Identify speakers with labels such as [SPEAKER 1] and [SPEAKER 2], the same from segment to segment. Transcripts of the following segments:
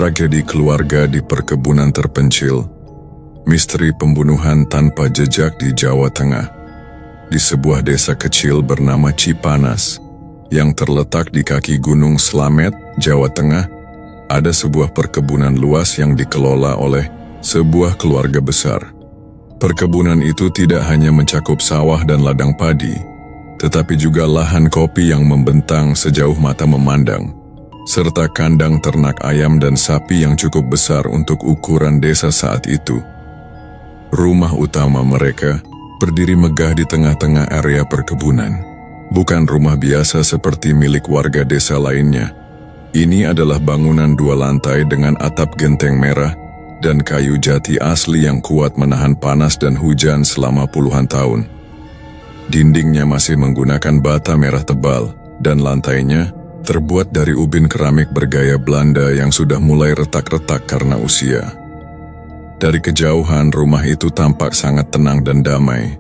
[SPEAKER 1] tragedi keluarga di perkebunan terpencil, misteri pembunuhan tanpa jejak di Jawa Tengah. Di sebuah desa kecil bernama Cipanas, yang terletak di kaki Gunung Slamet, Jawa Tengah, ada sebuah perkebunan luas yang dikelola oleh sebuah keluarga besar. Perkebunan itu tidak hanya mencakup sawah dan ladang padi, tetapi juga lahan kopi yang membentang sejauh mata memandang, serta kandang ternak ayam dan sapi yang cukup besar untuk ukuran desa saat itu. Rumah utama mereka berdiri megah di tengah-tengah area perkebunan. Bukan rumah biasa seperti milik warga desa lainnya. Ini adalah bangunan 2 lantai dengan atap genteng merah dan kayu jati asli yang kuat menahan panas dan hujan selama puluhan tahun. Dindingnya masih menggunakan bata merah tebal, dan lantainya terbuat dari ubin keramik bergaya Belanda yang sudah mulai retak-retak karena usia. Dari kejauhan, rumah itu tampak sangat tenang dan damai.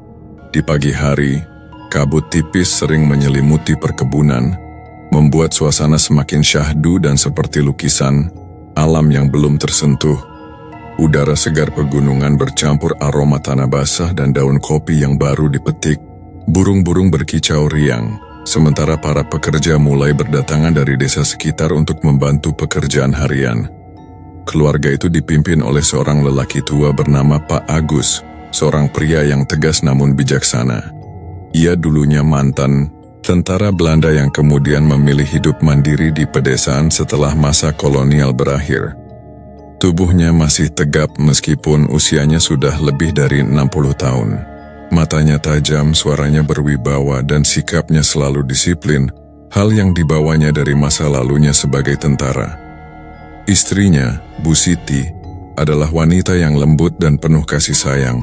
[SPEAKER 1] Di pagi hari, kabut tipis sering menyelimuti perkebunan, membuat suasana semakin syahdu dan seperti lukisan alam yang belum tersentuh. Udara segar pegunungan bercampur aroma tanah basah dan daun kopi yang baru dipetik. Burung-burung berkicau riang, sementara para pekerja mulai berdatangan dari desa sekitar untuk membantu pekerjaan harian. Keluarga itu dipimpin oleh seorang lelaki tua bernama Pak Agus, seorang pria yang tegas namun bijaksana. Ia dulunya mantan tentara Belanda yang kemudian memilih hidup mandiri di pedesaan setelah masa kolonial berakhir. Tubuhnya masih tegap meskipun usianya sudah lebih dari 60 tahun. Matanya tajam, suaranya berwibawa, dan sikapnya selalu disiplin, hal yang dibawanya dari masa lalunya sebagai tentara. Istrinya, Bu Siti, adalah wanita yang lembut dan penuh kasih sayang.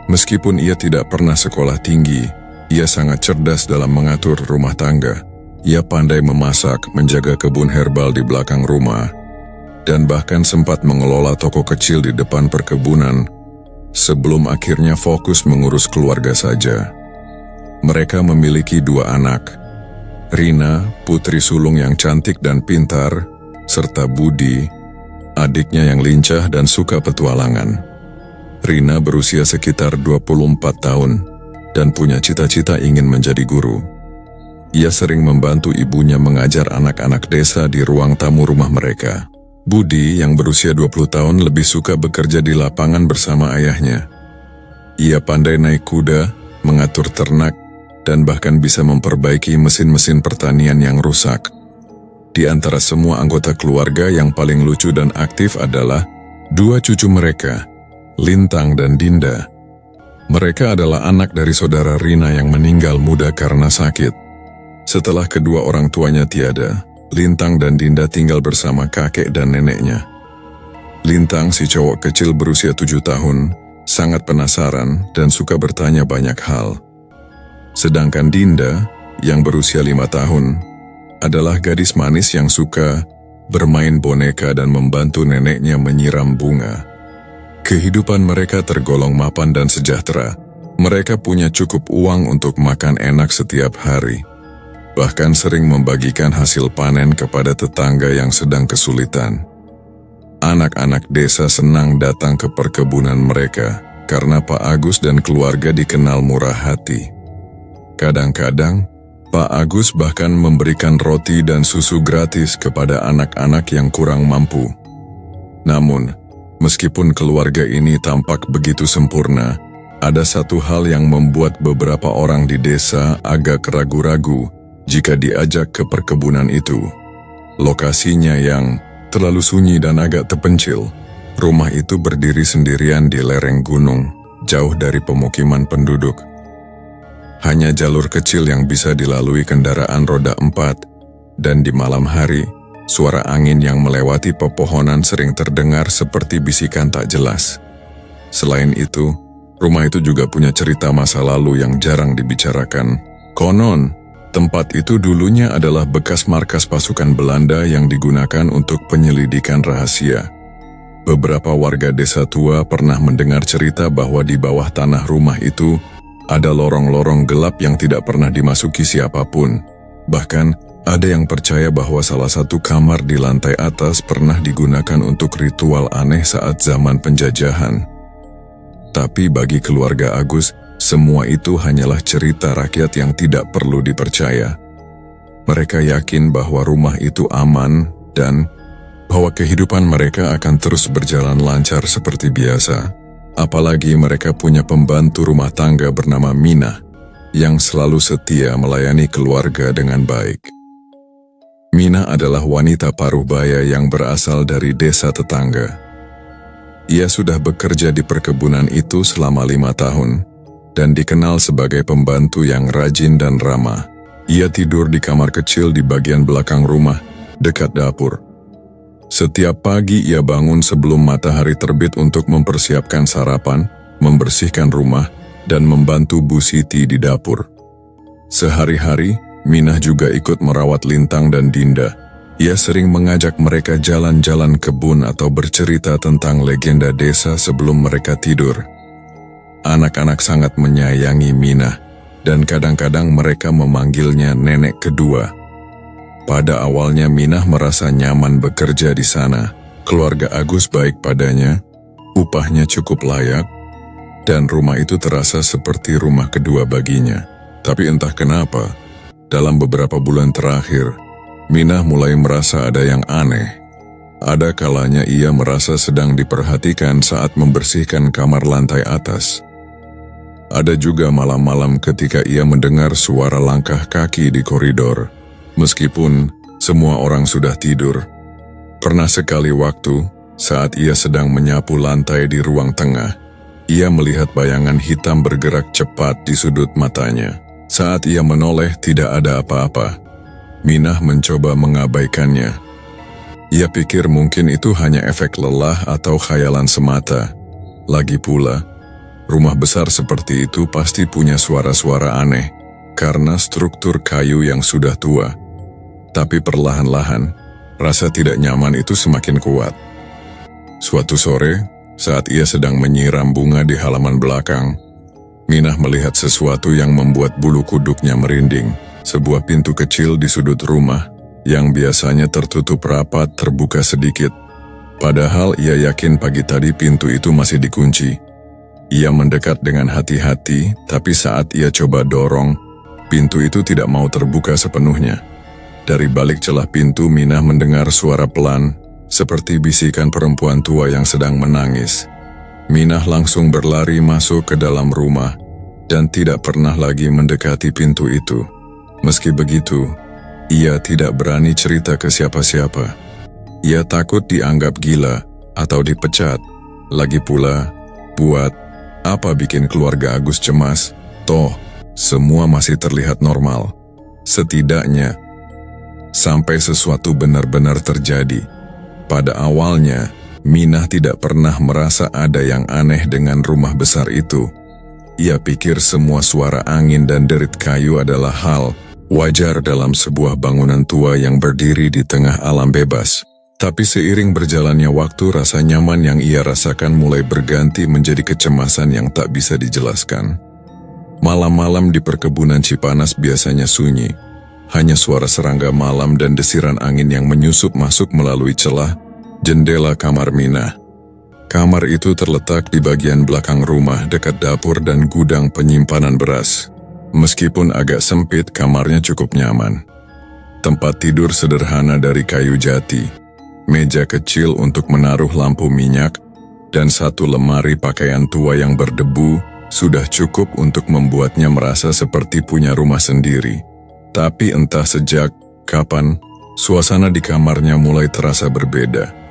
[SPEAKER 1] Meskipun ia tidak pernah sekolah tinggi, ia sangat cerdas dalam mengatur rumah tangga. Ia pandai memasak, menjaga kebun herbal di belakang rumah, dan bahkan sempat mengelola toko kecil di depan perkebunan, sebelum akhirnya fokus mengurus keluarga saja. Mereka memiliki 2 anak, Rina, putri sulung yang cantik dan pintar, serta Budi, adiknya yang lincah dan suka petualangan. Rina berusia sekitar 24 tahun dan punya cita-cita ingin menjadi guru. Ia sering membantu ibunya mengajar anak-anak desa di ruang tamu rumah mereka. Budi yang berusia 20 tahun lebih suka bekerja di lapangan bersama ayahnya. Ia pandai naik kuda, mengatur ternak, dan bahkan bisa memperbaiki mesin-mesin pertanian yang rusak. Di antara semua anggota keluarga yang paling lucu dan aktif adalah 2 cucu mereka, Lintang dan Dinda. Mereka adalah anak dari saudara Rina yang meninggal muda karena sakit. Setelah kedua orang tuanya tiada, Lintang dan Dinda tinggal bersama kakek dan neneknya. Lintang, si cowok kecil berusia 7 tahun, sangat penasaran dan suka bertanya banyak hal. Sedangkan Dinda, yang berusia 5 tahun, adalah gadis manis yang suka bermain boneka dan membantu neneknya menyiram bunga. Kehidupan mereka tergolong mapan dan sejahtera. Mereka punya cukup uang untuk makan enak setiap hari. Bahkan sering membagikan hasil panen kepada tetangga yang sedang kesulitan. Anak-anak desa senang datang ke perkebunan mereka karena Pak Agus dan keluarga dikenal murah hati. Kadang-kadang, Pak Agus bahkan memberikan roti dan susu gratis kepada anak-anak yang kurang mampu. Namun, meskipun keluarga ini tampak begitu sempurna, ada satu hal yang membuat beberapa orang di desa agak ragu-ragu jika diajak ke perkebunan itu. Lokasinya yang terlalu sunyi dan agak terpencil. Rumah itu berdiri sendirian di lereng gunung, jauh dari pemukiman penduduk. Hanya jalur kecil yang bisa dilalui kendaraan roda 4, dan di malam hari, suara angin yang melewati pepohonan sering terdengar seperti bisikan tak jelas. Selain itu, rumah itu juga punya cerita masa lalu yang jarang dibicarakan. Konon, tempat itu dulunya adalah bekas markas pasukan Belanda yang digunakan untuk penyelidikan rahasia. Beberapa warga desa tua pernah mendengar cerita bahwa di bawah tanah rumah itu ada lorong-lorong gelap yang tidak pernah dimasuki siapapun. Bahkan, Ada yang percaya bahwa salah satu kamar di lantai atas pernah digunakan untuk ritual aneh saat zaman penjajahan. Tapi bagi keluarga Agus, semua itu hanyalah cerita rakyat yang tidak perlu dipercaya. Mereka yakin bahwa rumah itu aman dan bahwa kehidupan mereka akan terus berjalan lancar seperti biasa. Apalagi mereka punya pembantu rumah tangga bernama Mina yang selalu setia melayani keluarga dengan baik. Mina adalah wanita paruh baya yang berasal dari desa tetangga. Ia sudah bekerja di perkebunan itu selama 5 tahun dan dikenal sebagai pembantu yang rajin dan ramah. Ia tidur di kamar kecil di bagian belakang rumah, dekat dapur. Setiap pagi ia bangun sebelum matahari terbit untuk mempersiapkan sarapan, membersihkan rumah, dan membantu Bu Siti di dapur. Sehari-hari, Minah juga ikut merawat Lintang dan Dinda. Ia sering mengajak mereka jalan-jalan kebun atau bercerita tentang legenda desa sebelum mereka tidur. Anak-anak sangat menyayangi Minah, dan kadang-kadang mereka memanggilnya nenek kedua. Pada awalnya Minah merasa nyaman bekerja di sana. Keluarga Agus baik padanya, upahnya cukup layak, dan rumah itu terasa seperti rumah kedua baginya. Tapi entah kenapa, dalam beberapa bulan terakhir, Minah mulai merasa ada yang aneh. Ada kalanya ia merasa sedang diperhatikan saat membersihkan kamar lantai atas. Ada juga malam-malam ketika ia mendengar suara langkah kaki di koridor, meskipun semua orang sudah tidur. Pernah sekali waktu, saat ia sedang menyapu lantai di ruang tengah, ia melihat bayangan hitam bergerak cepat di sudut matanya. Saat ia menoleh, tidak ada apa-apa. Minah mencoba mengabaikannya. Ia pikir mungkin itu hanya efek lelah atau khayalan semata. Lagi pula, rumah besar seperti itu pasti punya suara-suara aneh, karena struktur kayu yang sudah tua. Tapi perlahan-lahan, rasa tidak nyaman itu semakin kuat. Suatu sore, saat ia sedang menyiram bunga di halaman belakang, Minah melihat sesuatu yang membuat bulu kuduknya merinding. Sebuah pintu kecil di sudut rumah, yang biasanya tertutup rapat, terbuka sedikit. Padahal ia yakin pagi tadi pintu itu masih dikunci. Ia mendekat dengan hati-hati, tapi saat ia coba dorong, pintu itu tidak mau terbuka sepenuhnya. Dari balik celah pintu, Minah mendengar suara pelan, seperti bisikan perempuan tua yang sedang menangis. Minah langsung berlari masuk ke dalam rumah dan tidak pernah lagi mendekati pintu itu. Meski begitu, ia tidak berani cerita ke siapa-siapa. Ia takut dianggap gila atau dipecat. Lagi pula, buat apa bikin keluarga Agus cemas? Toh, semua masih terlihat normal. Setidaknya, sampai sesuatu benar-benar terjadi. Pada awalnya, Minah tidak pernah merasa ada yang aneh dengan rumah besar itu. Ia pikir semua suara angin dan derit kayu adalah hal wajar dalam sebuah bangunan tua yang berdiri di tengah alam bebas. Tapi seiring berjalannya waktu, rasa nyaman yang ia rasakan mulai berganti menjadi kecemasan yang tak bisa dijelaskan. Malam-malam di perkebunan Cipanas biasanya sunyi. Hanya suara serangga malam dan desiran angin yang menyusup masuk melalui celah jendela kamar Minah. Kamar itu terletak di bagian belakang rumah dekat dapur dan gudang penyimpanan beras. Meskipun agak sempit, kamarnya cukup nyaman. Tempat tidur sederhana dari kayu jati, meja kecil untuk menaruh lampu minyak, dan satu lemari pakaian tua yang berdebu sudah cukup untuk membuatnya merasa seperti punya rumah sendiri. Tapi entah sejak kapan, suasana di kamarnya mulai terasa berbeda.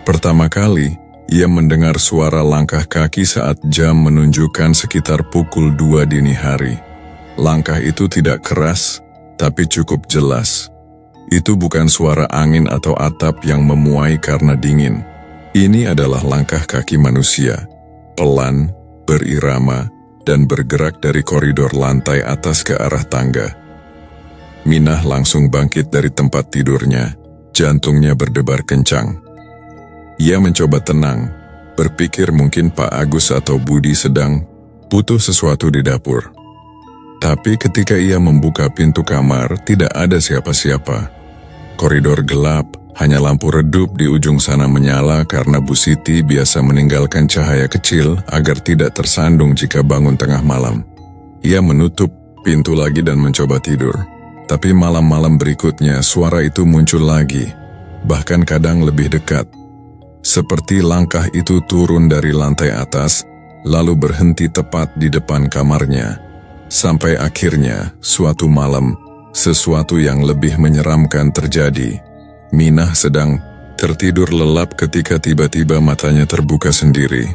[SPEAKER 1] Pertama kali, ia mendengar suara langkah kaki saat jam menunjukkan sekitar pukul 2 dini hari. Langkah itu tidak keras, tapi cukup jelas. Itu bukan suara angin atau atap yang memuai karena dingin. Ini adalah langkah kaki manusia, pelan, berirama, dan bergerak dari koridor lantai atas ke arah tangga. Minah langsung bangkit dari tempat tidurnya, jantungnya berdebar kencang. Ia mencoba tenang, berpikir mungkin Pak Agus atau Budi sedang butuh sesuatu di dapur. Tapi ketika ia membuka pintu kamar, tidak ada siapa-siapa. Koridor gelap, hanya lampu redup di ujung sana menyala karena Bu Siti biasa meninggalkan cahaya kecil agar tidak tersandung jika bangun tengah malam. Ia menutup pintu lagi dan mencoba tidur. Tapi malam-malam berikutnya suara itu muncul lagi, bahkan kadang lebih dekat. Seperti langkah itu turun dari lantai atas, lalu berhenti tepat di depan kamarnya. Sampai akhirnya, suatu malam, sesuatu yang lebih menyeramkan terjadi. Minah sedang tertidur lelap ketika tiba-tiba matanya terbuka sendiri.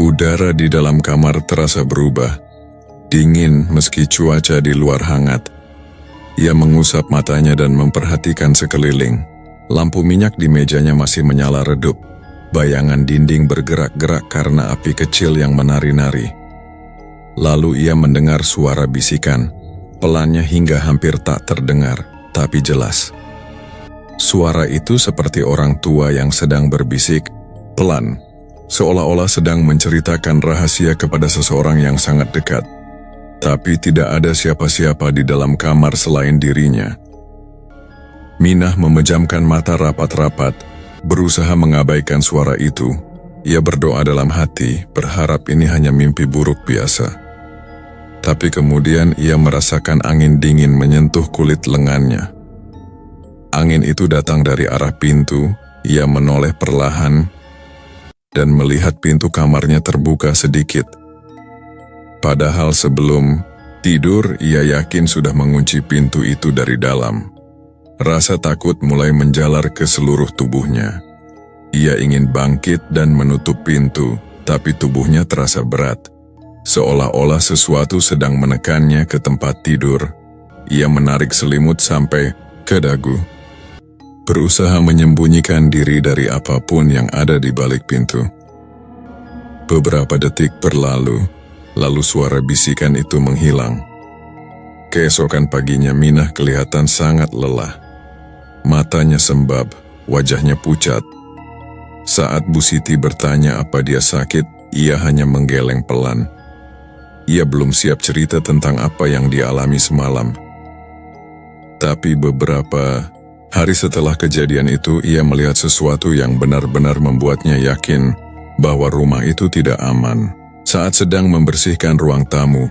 [SPEAKER 1] Udara di dalam kamar terasa berubah, dingin meski cuaca di luar hangat. Ia mengusap matanya dan memperhatikan sekeliling. Lampu minyak di mejanya masih menyala redup. Bayangan dinding bergerak-gerak karena api kecil yang menari-nari. Lalu ia mendengar suara bisikan, pelannya hingga hampir tak terdengar, tapi jelas. Suara itu seperti orang tua yang sedang berbisik, pelan, seolah-olah sedang menceritakan rahasia kepada seseorang yang sangat dekat. Tapi tidak ada siapa-siapa di dalam kamar selain dirinya. Minah memejamkan mata rapat-rapat, berusaha mengabaikan suara itu. Ia berdoa dalam hati, berharap ini hanya mimpi buruk biasa. Tapi kemudian ia merasakan angin dingin menyentuh kulit lengannya. Angin itu datang dari arah pintu. Ia menoleh perlahan dan melihat pintu kamarnya terbuka sedikit. Padahal sebelum tidur, ia yakin sudah mengunci pintu itu dari dalam. Rasa takut mulai menjalar ke seluruh tubuhnya. Ia ingin bangkit dan menutup pintu, tapi tubuhnya terasa berat. Seolah-olah sesuatu sedang menekannya ke tempat tidur. Ia menarik selimut sampai ke dagu. Berusaha menyembunyikan diri dari apapun yang ada di balik pintu. Beberapa detik berlalu, lalu suara bisikan itu menghilang. Keesokan paginya Minah kelihatan sangat lelah. Matanya sembab, wajahnya pucat. Saat Bu Siti bertanya apa dia sakit, ia hanya menggeleng pelan. Ia belum siap cerita tentang apa yang dialami semalam. Tapi beberapa hari setelah kejadian itu, ia melihat sesuatu yang benar-benar membuatnya yakin bahwa rumah itu tidak aman. Saat sedang membersihkan ruang tamu,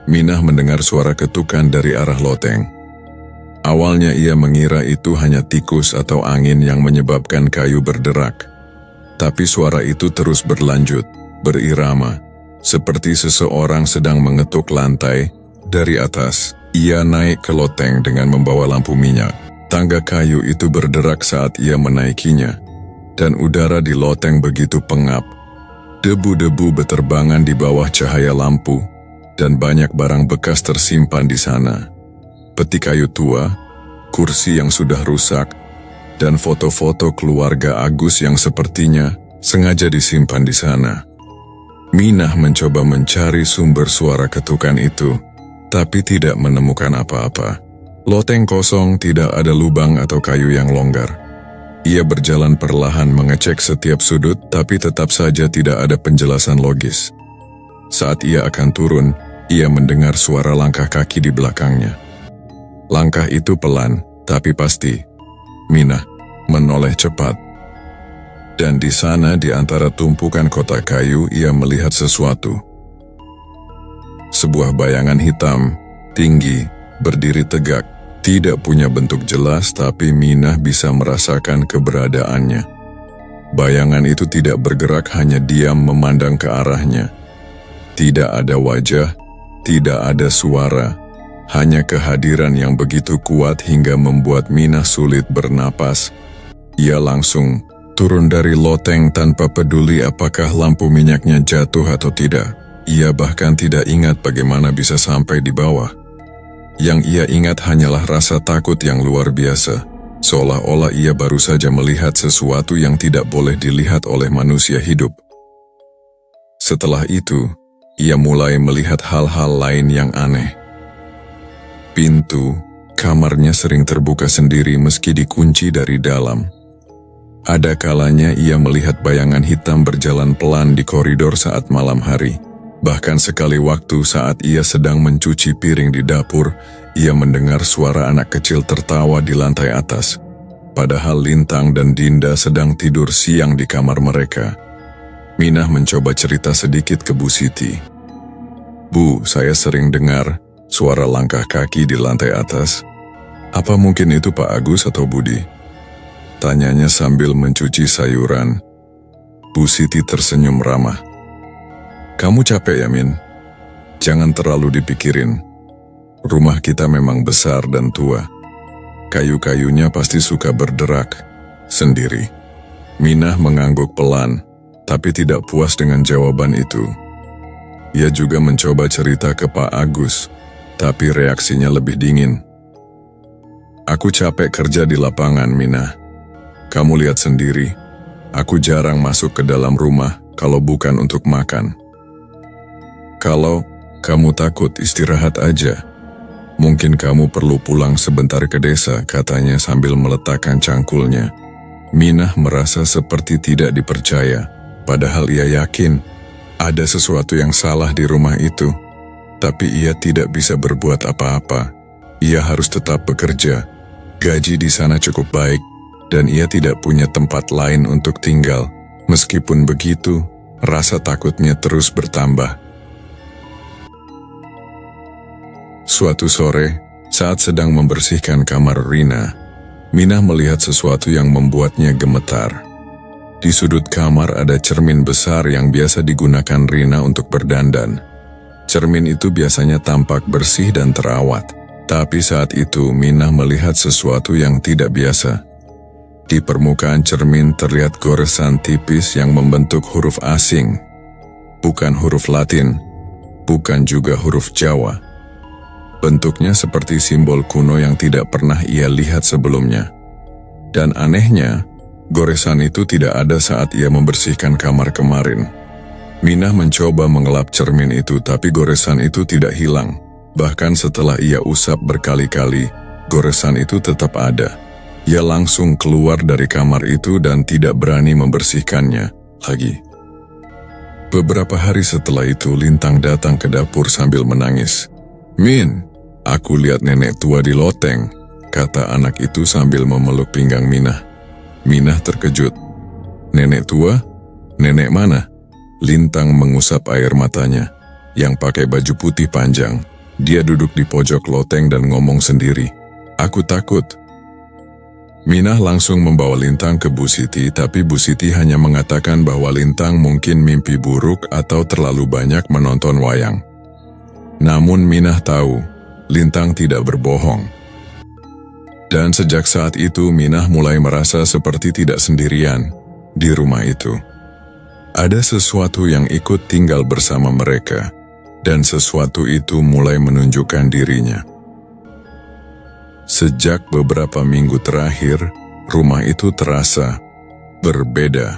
[SPEAKER 1] Minah mendengar suara ketukan dari arah loteng. Awalnya ia mengira itu hanya tikus atau angin yang menyebabkan kayu berderak. Tapi suara itu terus berlanjut, berirama. Seperti seseorang sedang mengetuk lantai. Dari atas, ia naik ke loteng dengan membawa lampu minyak. Tangga kayu itu berderak saat ia menaikinya, dan udara di loteng begitu pengap. Debu-debu beterbangan di bawah cahaya lampu, dan banyak barang bekas tersimpan di sana. Peti kayu tua, kursi yang sudah rusak, dan foto-foto keluarga Agus yang sepertinya sengaja disimpan di sana. Minah mencoba mencari sumber suara ketukan itu, tapi tidak menemukan apa-apa. Loteng kosong, tidak ada lubang atau kayu yang longgar. Ia berjalan perlahan mengecek setiap sudut, tapi tetap saja tidak ada penjelasan logis. Saat ia akan turun, ia mendengar suara langkah kaki di belakangnya. Langkah itu pelan, tapi pasti. Minah menoleh cepat. Dan di sana, di antara tumpukan kotak kayu, ia melihat sesuatu. Sebuah bayangan hitam, tinggi, berdiri tegak, tidak punya bentuk jelas, tapi Minah bisa merasakan keberadaannya. Bayangan itu tidak bergerak, hanya diam memandang ke arahnya. Tidak ada wajah, tidak ada suara, hanya kehadiran yang begitu kuat hingga membuat Minah sulit bernapas. Ia langsung turun dari loteng tanpa peduli apakah lampu minyaknya jatuh atau tidak. Ia bahkan tidak ingat bagaimana bisa sampai di bawah. Yang ia ingat hanyalah rasa takut yang luar biasa, seolah-olah ia baru saja melihat sesuatu yang tidak boleh dilihat oleh manusia hidup. Setelah itu, ia mulai melihat hal-hal lain yang aneh. Pintu kamarnya sering terbuka sendiri meski dikunci dari dalam. Ada kalanya ia melihat bayangan hitam berjalan pelan di koridor saat malam hari. Bahkan sekali waktu saat ia sedang mencuci piring di dapur, ia mendengar suara anak kecil tertawa di lantai atas. Padahal Lintang dan Dinda sedang tidur siang di kamar mereka. Minah mencoba cerita sedikit ke Bu Siti. "Bu, saya sering dengar suara langkah kaki di lantai atas. Apa mungkin itu Pak Agus atau Budi?" Tanyanya sambil mencuci sayuran. Bu Siti tersenyum ramah. "Kamu capek ya, Min? Jangan terlalu dipikirin. Rumah kita memang besar dan tua. Kayu-kayunya pasti suka berderak sendiri." Minah mengangguk pelan, tapi tidak puas dengan jawaban itu. Ia juga mencoba cerita ke Pak Agus, tapi reaksinya lebih dingin. "Aku capek kerja di lapangan, Minah. Kamu lihat sendiri, aku jarang masuk ke dalam rumah kalau bukan untuk makan. Kalau kamu takut, istirahat aja. Mungkin kamu perlu pulang sebentar ke desa," katanya sambil meletakkan cangkulnya. Minah merasa seperti tidak dipercaya. Padahal ia yakin ada sesuatu yang salah di rumah itu. Tapi ia tidak bisa berbuat apa-apa. Ia harus tetap bekerja. Gaji di sana cukup baik, dan ia tidak punya tempat lain untuk tinggal. Meskipun begitu, rasa takutnya terus bertambah. Suatu sore, saat sedang membersihkan kamar Rina, Minah melihat sesuatu yang membuatnya gemetar. Di sudut kamar ada cermin besar yang biasa digunakan Rina untuk berdandan. Cermin itu biasanya tampak bersih dan terawat. Tapi saat itu Minah melihat sesuatu yang tidak biasa. Di permukaan cermin terlihat goresan tipis yang membentuk huruf asing. Bukan huruf Latin, bukan juga huruf Jawa. Bentuknya seperti simbol kuno yang tidak pernah ia lihat sebelumnya. Dan anehnya, goresan itu tidak ada saat ia membersihkan kamar kemarin. Minah mencoba mengelap cermin itu, tapi goresan itu tidak hilang. Bahkan setelah ia usap berkali-kali, goresan itu tetap ada. Ia langsung keluar dari kamar itu dan tidak berani membersihkannya lagi. Beberapa hari setelah itu, Lintang datang ke dapur sambil menangis. "Min, aku lihat nenek tua di loteng," kata anak itu sambil memeluk pinggang Minah. Minah terkejut. "Nenek tua? Nenek mana?" Lintang mengusap air matanya, yang pakai baju putih panjang. Dia duduk di pojok loteng dan ngomong sendiri, "Aku takut." Minah langsung membawa Lintang ke Bu Siti, tapi Bu Siti hanya mengatakan bahwa Lintang mungkin mimpi buruk atau terlalu banyak menonton wayang. Namun Minah tahu, Lintang tidak berbohong. Dan sejak saat itu Minah mulai merasa seperti tidak sendirian di rumah itu. Ada sesuatu yang ikut tinggal bersama mereka, dan sesuatu itu mulai menunjukkan dirinya. Sejak beberapa minggu terakhir, rumah itu terasa berbeda.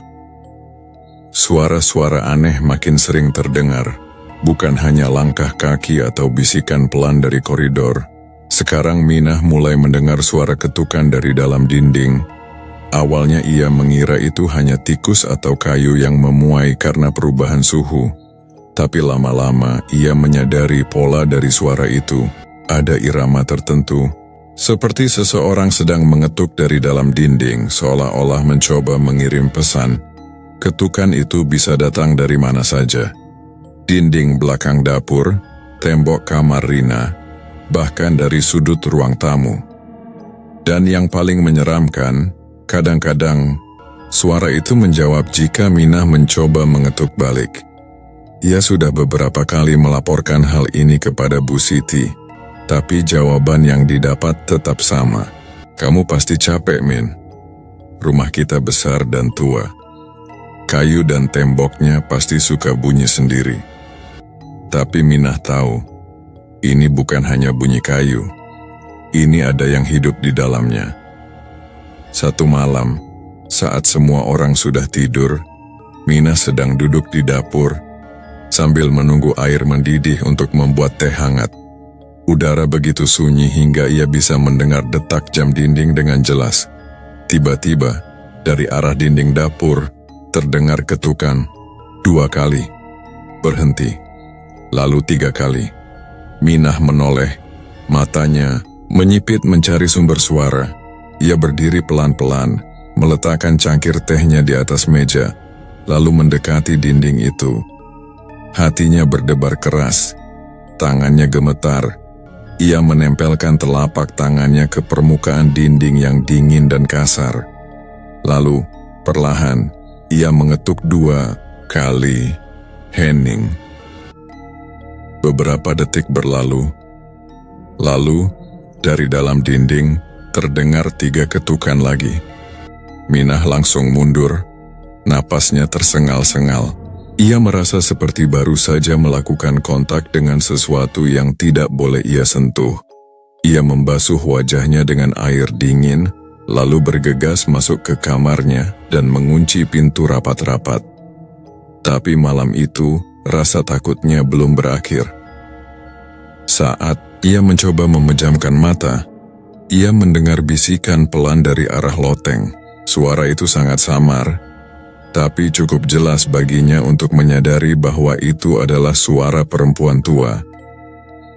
[SPEAKER 1] Suara-suara aneh makin sering terdengar, bukan hanya langkah kaki atau bisikan pelan dari koridor. Sekarang Minah mulai mendengar suara ketukan dari dalam dinding. Awalnya ia mengira itu hanya tikus atau kayu yang memuai karena perubahan suhu. Tapi lama-lama ia menyadari pola dari suara itu. Ada irama tertentu, seperti seseorang sedang mengetuk dari dalam dinding, seolah-olah mencoba mengirim pesan. Ketukan itu bisa datang dari mana saja. Dinding belakang dapur, tembok kamar Rina, bahkan dari sudut ruang tamu. Dan yang paling menyeramkan, kadang-kadang suara itu menjawab jika Minah mencoba mengetuk balik. Ia sudah beberapa kali melaporkan hal ini kepada Bu Siti, tapi jawaban yang didapat tetap sama. "Kamu pasti capek, Min. Rumah kita besar dan tua. Kayu dan temboknya pasti suka bunyi sendiri." Tapi Minah tahu, ini bukan hanya bunyi kayu. Ini ada yang hidup di dalamnya. Satu malam, saat semua orang sudah tidur, Minah sedang duduk di dapur, sambil menunggu air mendidih untuk membuat teh hangat. Udara begitu sunyi hingga ia bisa mendengar detak jam dinding dengan jelas. Tiba-tiba, dari arah dinding dapur, terdengar ketukan 2 kali. Berhenti. lalu 3 kali. Minah menoleh, matanya menyipit mencari sumber suara. Ia berdiri pelan-pelan, meletakkan cangkir tehnya di atas meja, lalu mendekati dinding itu. Hatinya berdebar keras, tangannya gemetar. Ia menempelkan telapak tangannya ke permukaan dinding yang dingin dan kasar. Lalu, perlahan, ia mengetuk 2 kali, hening. Beberapa detik berlalu. Lalu, dari dalam dinding, terdengar 3 ketukan lagi. Minah langsung mundur, napasnya tersengal-sengal. Ia merasa seperti baru saja melakukan kontak dengan sesuatu yang tidak boleh ia sentuh. Ia membasuh wajahnya dengan air dingin, lalu bergegas masuk ke kamarnya dan mengunci pintu rapat-rapat. Tapi malam itu, rasa takutnya belum berakhir. Saat ia mencoba memejamkan mata, ia mendengar bisikan pelan dari arah loteng. Suara itu sangat samar, tapi cukup jelas baginya untuk menyadari bahwa itu adalah suara perempuan tua.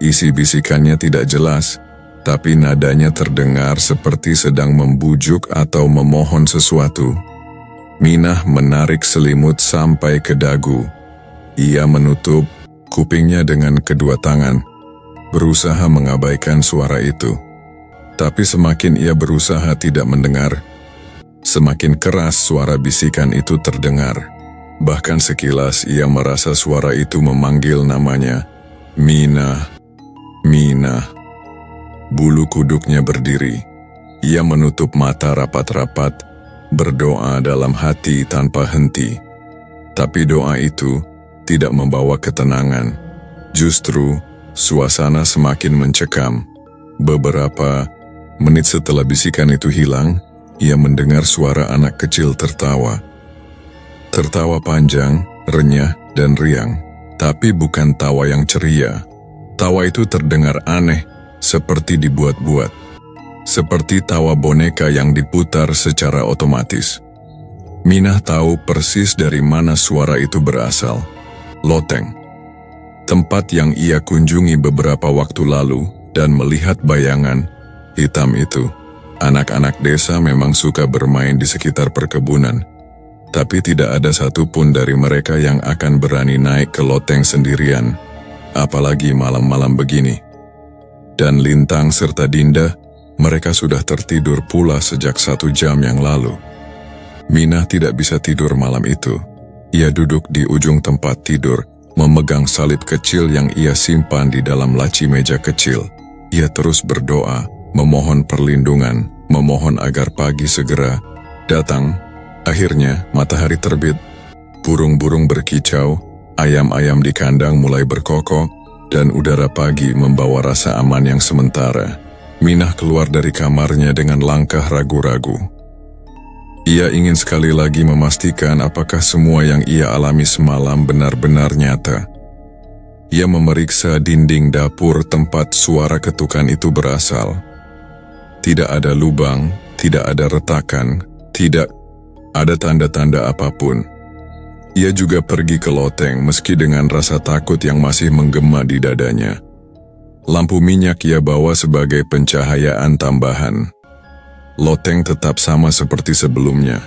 [SPEAKER 1] Isi bisikannya tidak jelas, tapi nadanya terdengar seperti sedang membujuk atau memohon sesuatu. Minah menarik selimut sampai ke dagu. Ia menutup kupingnya dengan kedua tangan, berusaha mengabaikan suara itu. Tapi semakin ia berusaha tidak mendengar, semakin keras suara bisikan itu terdengar. Bahkan sekilas ia merasa suara itu memanggil namanya, Minah, Minah. Bulu kuduknya berdiri. Ia menutup mata rapat-rapat, berdoa dalam hati tanpa henti. Tapi doa itu tidak membawa ketenangan. Justru, suasana semakin mencekam. Beberapa menit setelah bisikan itu hilang, ia mendengar suara anak kecil tertawa. Tertawa panjang, renyah, dan riang. Tapi bukan tawa yang ceria. Tawa itu terdengar aneh, seperti dibuat-buat. Seperti tawa boneka yang diputar secara otomatis. Minah tahu persis dari mana suara itu berasal. Loteng. Tempat yang ia kunjungi beberapa waktu lalu dan melihat bayangan hitam itu. Anak-anak desa memang suka bermain di sekitar perkebunan, tapi tidak ada satupun dari mereka yang akan berani naik ke loteng sendirian, apalagi malam-malam begini. Dan Lintang serta Dinda, mereka sudah tertidur pula sejak 1 jam yang lalu. Minah tidak bisa tidur malam itu. Ia duduk di ujung tempat tidur, memegang salib kecil yang ia simpan di dalam laci meja kecil. Ia terus berdoa, memohon perlindungan, memohon agar pagi segera datang. Akhirnya, matahari terbit, burung-burung berkicau, ayam-ayam di kandang mulai berkokok, dan udara pagi membawa rasa aman yang sementara. Minah keluar dari kamarnya dengan langkah ragu-ragu. Ia ingin sekali lagi memastikan apakah semua yang ia alami semalam benar-benar nyata. Ia memeriksa dinding dapur tempat suara ketukan itu berasal. Tidak ada lubang, tidak ada retakan, tidak ada tanda-tanda apapun. Ia juga pergi ke loteng meski dengan rasa takut yang masih menggema di dadanya. Lampu minyak ia bawa sebagai pencahayaan tambahan. Loteng tetap sama seperti sebelumnya,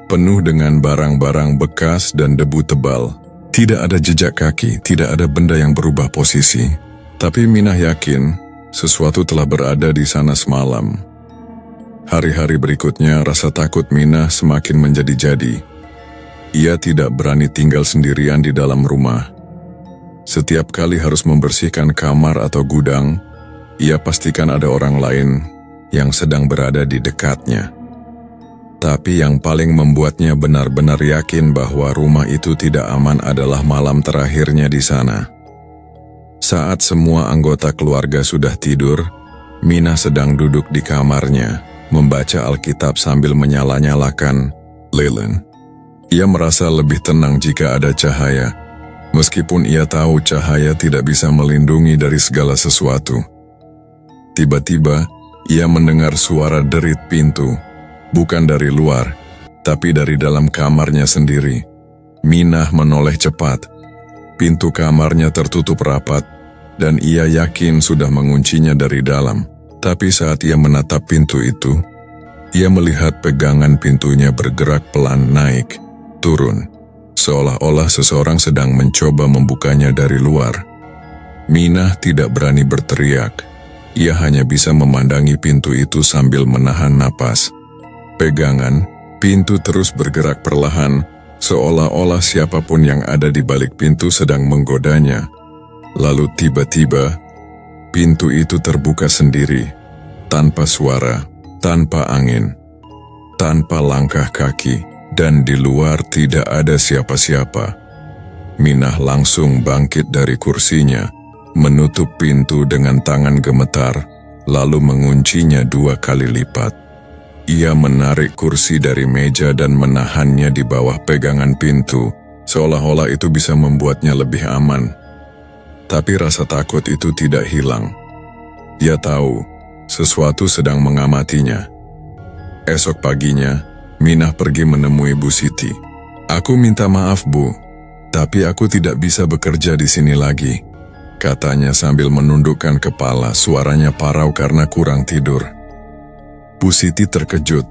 [SPEAKER 1] penuh dengan barang-barang bekas dan debu tebal. Tidak ada jejak kaki, tidak ada benda yang berubah posisi. Tapi Minah yakin sesuatu telah berada di sana semalam. Hari-hari berikutnya rasa takut Minah semakin menjadi-jadi. Ia tidak berani tinggal sendirian di dalam rumah. Setiap kali harus membersihkan kamar atau gudang, ia pastikan ada orang lain yang sedang berada di dekatnya. Tapi yang paling membuatnya benar-benar yakin bahwa rumah itu tidak aman adalah malam terakhirnya di sana. Saat semua anggota keluarga sudah tidur, Minah sedang duduk di kamarnya, membaca Alkitab sambil menyala-nyalakan lilin. Ia merasa lebih tenang jika ada cahaya, meskipun ia tahu cahaya tidak bisa melindungi dari segala sesuatu. Tiba-tiba, ia mendengar suara derit pintu, bukan dari luar, tapi dari dalam kamarnya sendiri. Minah menoleh cepat. Pintu kamarnya tertutup rapat, dan ia yakin sudah menguncinya dari dalam. Tapi saat ia menatap pintu itu, ia melihat pegangan pintunya bergerak pelan naik, turun, seolah-olah seseorang sedang mencoba membukanya dari luar. Minah tidak berani berteriak. Ia hanya bisa memandangi pintu itu sambil menahan napas. Pegangan, pintu terus bergerak perlahan, seolah-olah siapapun yang ada di balik pintu sedang menggodanya. Lalu tiba-tiba, pintu itu terbuka sendiri, tanpa suara, tanpa angin, tanpa langkah kaki, dan di luar tidak ada siapa-siapa. Minah langsung bangkit dari kursinya, menutup pintu dengan tangan gemetar, lalu menguncinya 2 kali lipat. Ia menarik kursi dari meja dan menahannya di bawah pegangan pintu, seolah-olah itu bisa membuatnya lebih aman. Tapi rasa takut itu tidak hilang. Ia tahu, sesuatu sedang mengamatinya. Esok paginya, Minah pergi menemui Bu Siti. "Aku minta maaf, Bu, tapi aku tidak bisa bekerja di sini lagi," katanya sambil menundukkan kepala, suaranya parau karena kurang tidur. Bu Siti terkejut.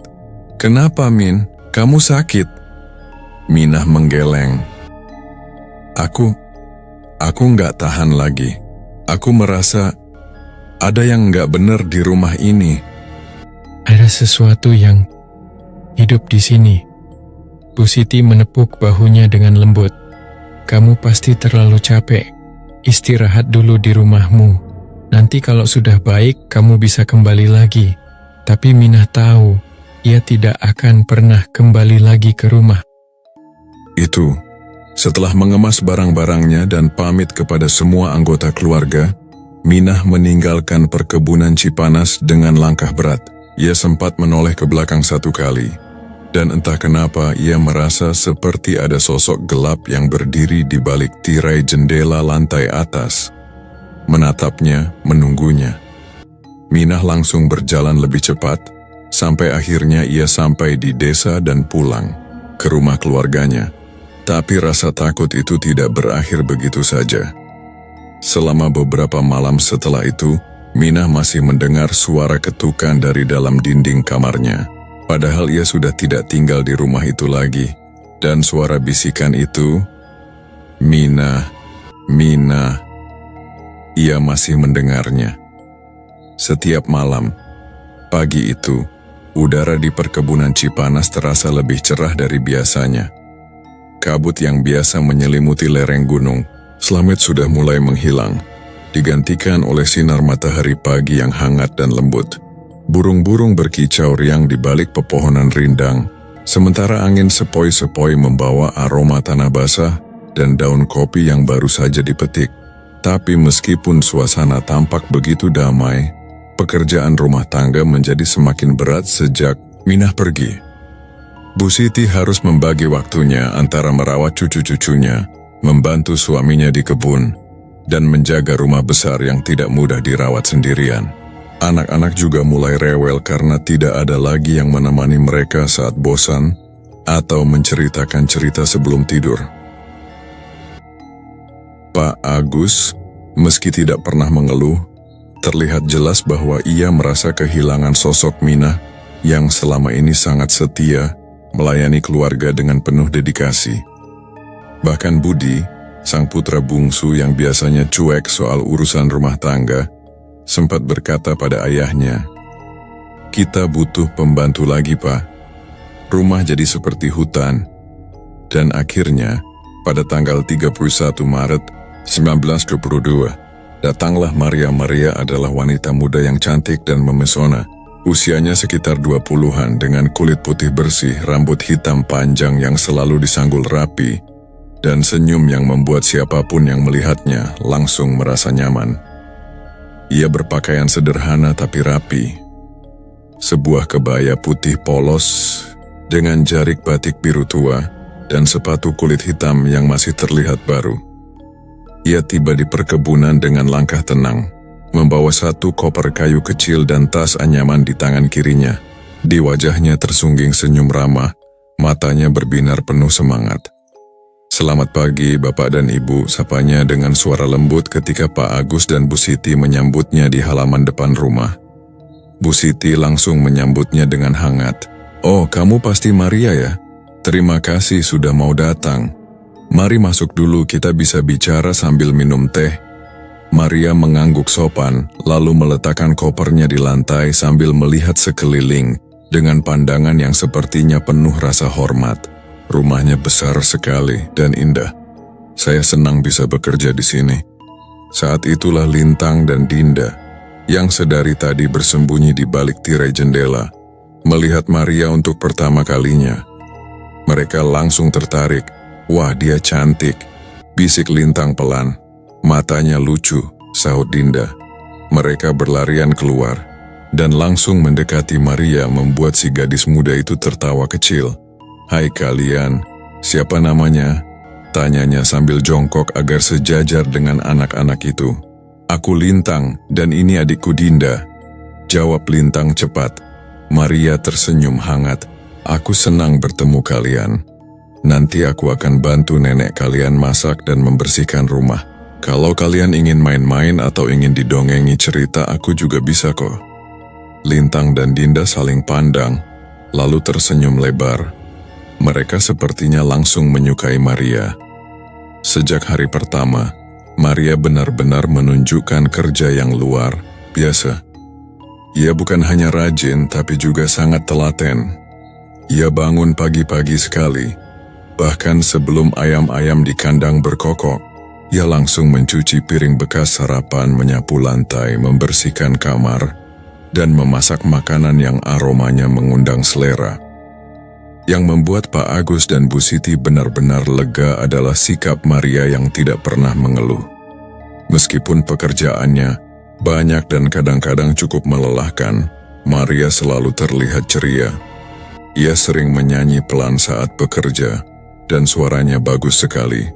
[SPEAKER 1] "Kenapa, Min? Kamu sakit?" Minah menggeleng. Aku nggak tahan lagi. Aku merasa ada yang nggak benar di rumah ini."
[SPEAKER 2] "Ada sesuatu yang hidup di sini." Bu Siti menepuk bahunya dengan lembut. "Kamu pasti terlalu capek. Istirahat dulu di rumahmu. Nanti kalau sudah baik, kamu bisa kembali lagi." Tapi Minah tahu, ia tidak akan pernah kembali lagi ke rumah.
[SPEAKER 1] Itu, setelah mengemas barang-barangnya dan pamit kepada semua anggota keluarga, Minah meninggalkan perkebunan Cipanas dengan langkah berat. Ia sempat menoleh ke belakang 1 kali, dan entah kenapa ia merasa seperti ada sosok gelap yang berdiri di balik tirai jendela lantai atas. Menatapnya, menunggunya. Minah langsung berjalan lebih cepat, sampai akhirnya ia sampai di desa dan pulang ke rumah keluarganya. Tapi rasa takut itu tidak berakhir begitu saja. Selama beberapa malam setelah itu, Minah masih mendengar suara ketukan dari dalam dinding kamarnya. Padahal ia sudah tidak tinggal di rumah itu lagi. Dan suara bisikan itu, "Minah, Minah," ia masih mendengarnya. Setiap malam, pagi itu, udara di perkebunan Cipanas terasa lebih cerah dari biasanya. Kabut yang biasa menyelimuti lereng gunung, Slamet sudah mulai menghilang, digantikan oleh sinar matahari pagi yang hangat dan lembut. Burung-burung berkicau riang di balik pepohonan rindang, sementara angin sepoi-sepoi membawa aroma tanah basah dan daun kopi yang baru saja dipetik. Tapi meskipun suasana tampak begitu damai, pekerjaan rumah tangga menjadi semakin berat sejak Minah pergi. Bu Siti harus membagi waktunya antara merawat cucu-cucunya, membantu suaminya di kebun, dan menjaga rumah besar yang tidak mudah dirawat sendirian. Anak-anak juga mulai rewel karena tidak ada lagi yang menemani mereka saat bosan atau menceritakan cerita sebelum tidur. Pak Agus, meski tidak pernah mengeluh, terlihat jelas bahwa ia merasa kehilangan sosok Minah yang selama ini sangat setia melayani keluarga dengan penuh dedikasi. Bahkan Budi, sang putra bungsu yang biasanya cuek soal urusan rumah tangga, sempat berkata pada ayahnya, "Kita butuh pembantu lagi, Pak. Rumah jadi seperti hutan." Dan akhirnya, pada tanggal 31 Maret 1922, datanglah Maria. Maria adalah wanita muda yang cantik dan memesona. Usianya sekitar 20-an dengan kulit putih bersih, rambut hitam panjang yang selalu disanggul rapi, dan senyum yang membuat siapapun yang melihatnya langsung merasa nyaman. Ia berpakaian sederhana tapi rapi. Sebuah kebaya putih polos dengan jarik batik biru tua dan sepatu kulit hitam yang masih terlihat baru. Ia tiba di perkebunan dengan langkah tenang, membawa 1 koper kayu kecil dan tas anyaman di tangan kirinya. Di wajahnya tersungging senyum ramah, matanya berbinar penuh semangat. Selamat pagi Bapak dan Ibu, sapanya dengan suara lembut ketika Pak Agus dan Bu Siti menyambutnya di halaman depan rumah. Bu Siti langsung menyambutnya dengan hangat. Oh, kamu pasti Maria ya? Terima kasih sudah mau datang. Mari masuk dulu, kita bisa bicara sambil minum teh. Maria mengangguk sopan, lalu meletakkan kopernya di lantai sambil melihat sekeliling dengan pandangan yang sepertinya penuh rasa hormat. Rumahnya besar sekali dan indah. Saya senang bisa bekerja di sini. Saat itulah Lintang dan Dinda, yang sedari tadi bersembunyi di balik tirai jendela, melihat Maria untuk pertama kalinya. Mereka langsung tertarik. Wah, dia cantik, bisik Lintang pelan. Matanya lucu, sahut Dinda. Mereka berlarian keluar, dan langsung mendekati Maria membuat si gadis muda itu tertawa kecil. Hai kalian, siapa namanya? Tanyanya sambil jongkok agar sejajar dengan anak-anak itu. Aku Lintang, dan ini adikku Dinda. Jawab Lintang cepat. Maria tersenyum hangat. Aku senang bertemu kalian. Nanti aku akan bantu nenek kalian masak dan membersihkan rumah. Kalau kalian ingin main-main atau ingin didongengi cerita, aku juga bisa kok. Lintang dan Dinda saling pandang, lalu tersenyum lebar. Mereka sepertinya langsung menyukai Maria. Sejak hari pertama, Maria benar-benar menunjukkan kerja yang luar biasa. Ia bukan hanya rajin, tapi juga sangat telaten. Ia bangun pagi-pagi sekali. Bahkan sebelum ayam-ayam di kandang berkokok, ia langsung mencuci piring bekas sarapan, menyapu lantai, membersihkan kamar, dan memasak makanan yang aromanya mengundang selera. Yang membuat Pak Agus dan Bu Siti benar-benar lega adalah sikap Maria yang tidak pernah mengeluh. Meskipun pekerjaannya banyak dan kadang-kadang cukup melelahkan, Maria selalu terlihat ceria. Ia sering menyanyi pelan saat bekerja, dan suaranya bagus sekali.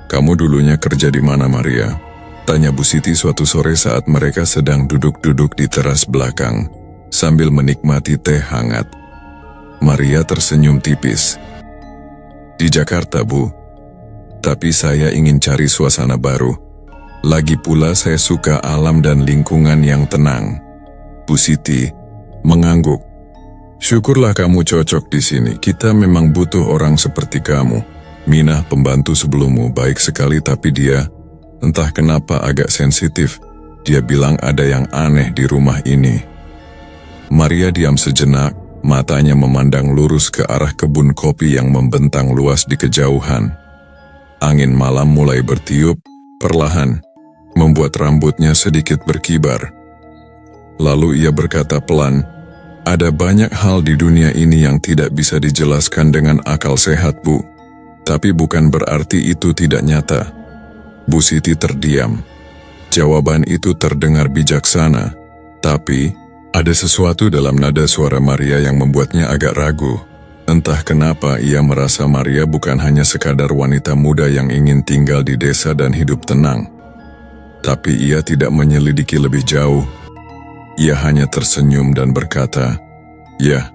[SPEAKER 1] Kamu dulunya kerja di mana, Maria? Tanya Bu Siti suatu sore saat mereka sedang duduk-duduk di teras belakang, sambil menikmati teh hangat. Maria tersenyum tipis. Di Jakarta, Bu. Tapi saya ingin cari suasana baru. Lagi pula saya suka alam dan lingkungan yang tenang. Bu Siti mengangguk. Syukurlah kamu cocok di sini. Kita memang butuh orang seperti kamu. Minah, pembantu sebelummu, baik sekali, tapi dia entah kenapa agak sensitif. Dia bilang ada yang aneh di rumah ini. Maria diam sejenak. Matanya memandang lurus ke arah kebun kopi yang membentang luas di kejauhan. Angin malam mulai bertiup, perlahan, membuat rambutnya sedikit berkibar. Lalu ia berkata pelan, ada banyak hal di dunia ini yang tidak bisa dijelaskan dengan akal sehat, Bu. Tapi bukan berarti itu tidak nyata. Bu Siti terdiam. Jawaban itu terdengar bijaksana, tapi ada sesuatu dalam nada suara Maria yang membuatnya agak ragu. Entah kenapa ia merasa Maria bukan hanya sekadar wanita muda yang ingin tinggal di desa dan hidup tenang. Tapi ia tidak menyelidiki lebih jauh. Ia hanya tersenyum dan berkata, ya,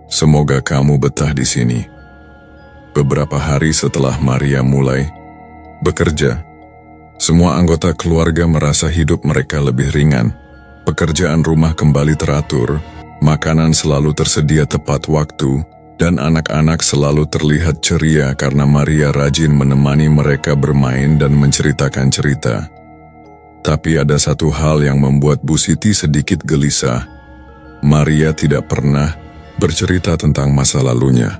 [SPEAKER 1] semoga kamu betah di sini. Beberapa hari setelah Maria mulai bekerja, semua anggota keluarga merasa hidup mereka lebih ringan. Pekerjaan rumah kembali teratur, makanan selalu tersedia tepat waktu, dan anak-anak selalu terlihat ceria karena Maria rajin menemani mereka bermain dan menceritakan cerita. Tapi ada satu hal yang membuat Bu Siti sedikit gelisah. Maria tidak pernah bercerita tentang masa lalunya.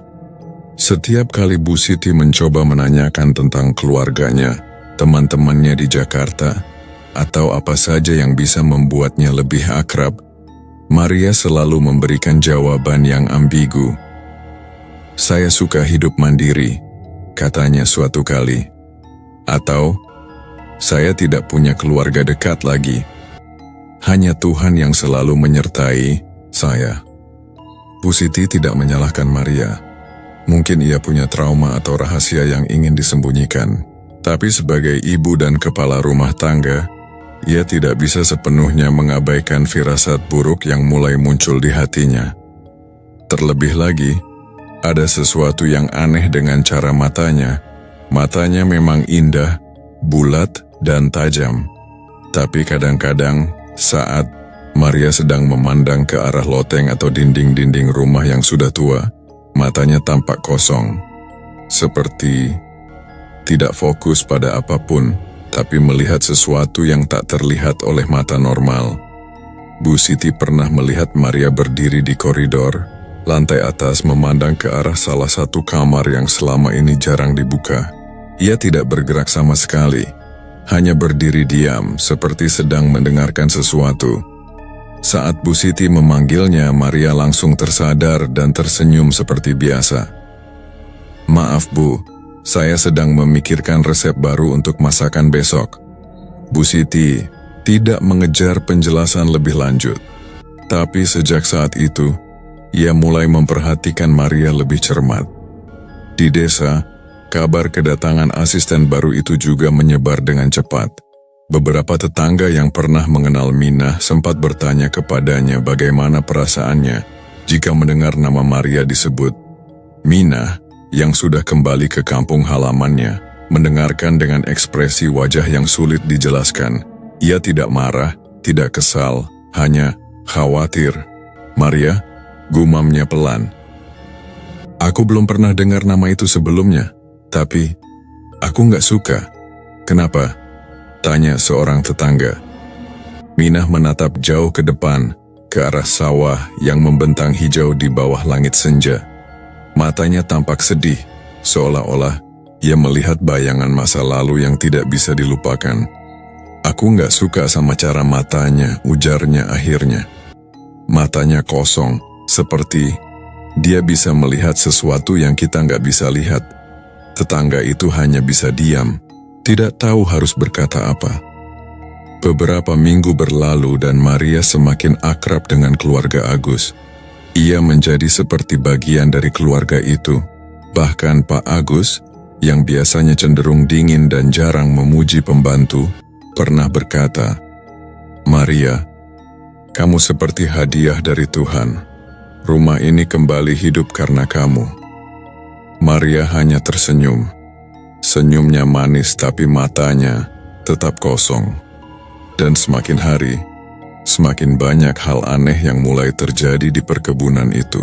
[SPEAKER 1] Setiap kali Bu Siti mencoba menanyakan tentang keluarganya, teman-temannya di Jakarta, atau apa saja yang bisa membuatnya lebih akrab, Maria selalu memberikan jawaban yang ambigu. Saya suka hidup mandiri, katanya suatu kali. Atau, saya tidak punya keluarga dekat lagi. Hanya Tuhan yang selalu menyertai saya. Bu Siti tidak menyalahkan Maria. Mungkin ia punya trauma atau rahasia yang ingin disembunyikan. Tapi sebagai ibu dan kepala rumah tangga, ia tidak bisa sepenuhnya mengabaikan firasat buruk yang mulai muncul di hatinya. Terlebih lagi, ada sesuatu yang aneh dengan cara matanya Matanya memang indah, bulat, dan tajam. Tapi kadang-kadang saat Maria sedang memandang ke arah loteng atau dinding-dinding rumah yang sudah tua, matanya tampak kosong. Seperti tidak fokus pada apapun, tapi melihat sesuatu yang tak terlihat oleh mata normal. Bu Siti pernah melihat Maria berdiri di koridor, lantai atas memandang ke arah salah satu kamar yang selama ini jarang dibuka. Ia tidak bergerak sama sekali, hanya berdiri diam seperti sedang mendengarkan sesuatu. Saat Bu Siti memanggilnya, Maria langsung tersadar dan tersenyum seperti biasa. "Maaf Bu, saya sedang memikirkan resep baru untuk masakan besok." Bu Siti tidak mengejar penjelasan lebih lanjut. Tapi sejak saat itu, ia mulai memperhatikan Maria lebih cermat. Di desa, kabar kedatangan asisten baru itu juga menyebar dengan cepat. Beberapa tetangga yang pernah mengenal Minah sempat bertanya kepadanya bagaimana perasaannya jika mendengar nama Maria disebut. Minah, yang sudah kembali ke kampung halamannya, mendengarkan dengan ekspresi wajah yang sulit dijelaskan. Ia tidak marah, tidak kesal, hanya khawatir. "Maria," gumamnya pelan. "Aku belum pernah dengar nama itu sebelumnya. Tapi, aku nggak suka." "Kenapa?" tanya seorang tetangga. Minah menatap jauh ke depan, ke arah sawah yang membentang hijau di bawah langit senja. Matanya tampak sedih, seolah-olah ia melihat bayangan masa lalu yang tidak bisa dilupakan. "Aku nggak suka sama cara matanya," ujarnya akhirnya. Matanya kosong, seperti dia bisa melihat sesuatu yang kita nggak bisa lihat. Tetangga itu hanya bisa diam, tidak tahu harus berkata apa. Beberapa minggu berlalu dan Maria semakin akrab dengan keluarga Agus. Ia menjadi seperti bagian dari keluarga itu. Bahkan Pak Agus, yang biasanya cenderung dingin dan jarang memuji pembantu, pernah berkata, "Maria, kamu seperti hadiah dari Tuhan. Rumah ini kembali hidup karena kamu." Maria hanya tersenyum. Senyumnya manis tapi matanya tetap kosong. Dan semakin hari, semakin banyak hal aneh yang mulai terjadi di perkebunan itu.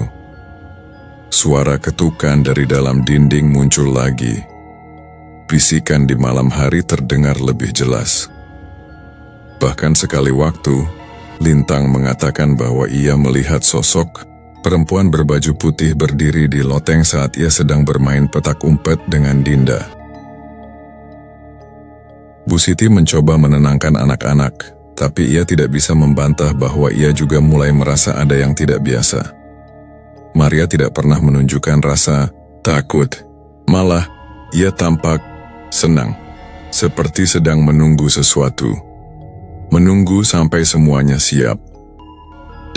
[SPEAKER 1] Suara ketukan dari dalam dinding muncul lagi. Bisikan di malam hari terdengar lebih jelas. Bahkan sekali waktu, Lintang mengatakan bahwa ia melihat sosok perempuan berbaju putih berdiri di loteng saat ia sedang bermain petak umpet dengan Dinda. Bu Siti mencoba menenangkan anak-anak, tapi ia tidak bisa membantah bahwa ia juga mulai merasa ada yang tidak biasa. Maria tidak pernah menunjukkan rasa takut, malah ia tampak senang, seperti sedang menunggu sesuatu. Menunggu sampai semuanya siap.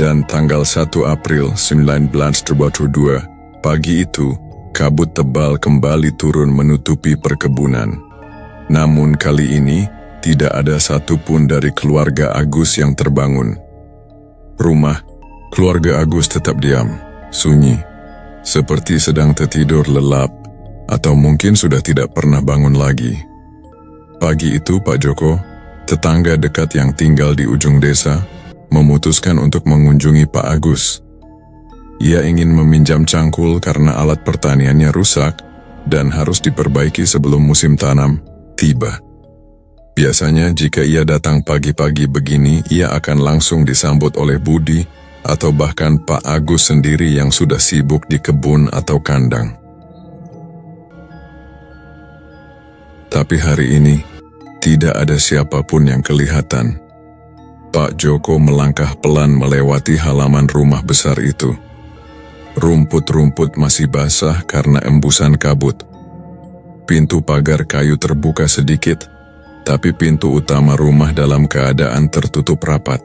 [SPEAKER 1] Dan tanggal 1 April 1922, pagi itu, kabut tebal kembali turun menutupi perkebunan. Namun kali ini, tidak ada satupun dari keluarga Agus yang terbangun. Rumah keluarga Agus tetap diam, sunyi, seperti sedang tertidur lelap, atau mungkin sudah tidak pernah bangun lagi. Pagi itu Pak Joko, tetangga dekat yang tinggal di ujung desa, memutuskan untuk mengunjungi Pak Agus. Ia ingin meminjam cangkul karena alat pertaniannya rusak dan harus diperbaiki sebelum musim tanam tiba. Biasanya jika ia datang pagi-pagi begini, ia akan langsung disambut oleh Budi atau bahkan Pak Agus sendiri yang sudah sibuk di kebun atau kandang. Tapi hari ini, tidak ada siapapun yang kelihatan. Pak Joko melangkah pelan melewati halaman rumah besar itu. Rumput-rumput masih basah karena embusan kabut. Pintu pagar kayu terbuka sedikit, tapi pintu utama rumah dalam keadaan tertutup rapat.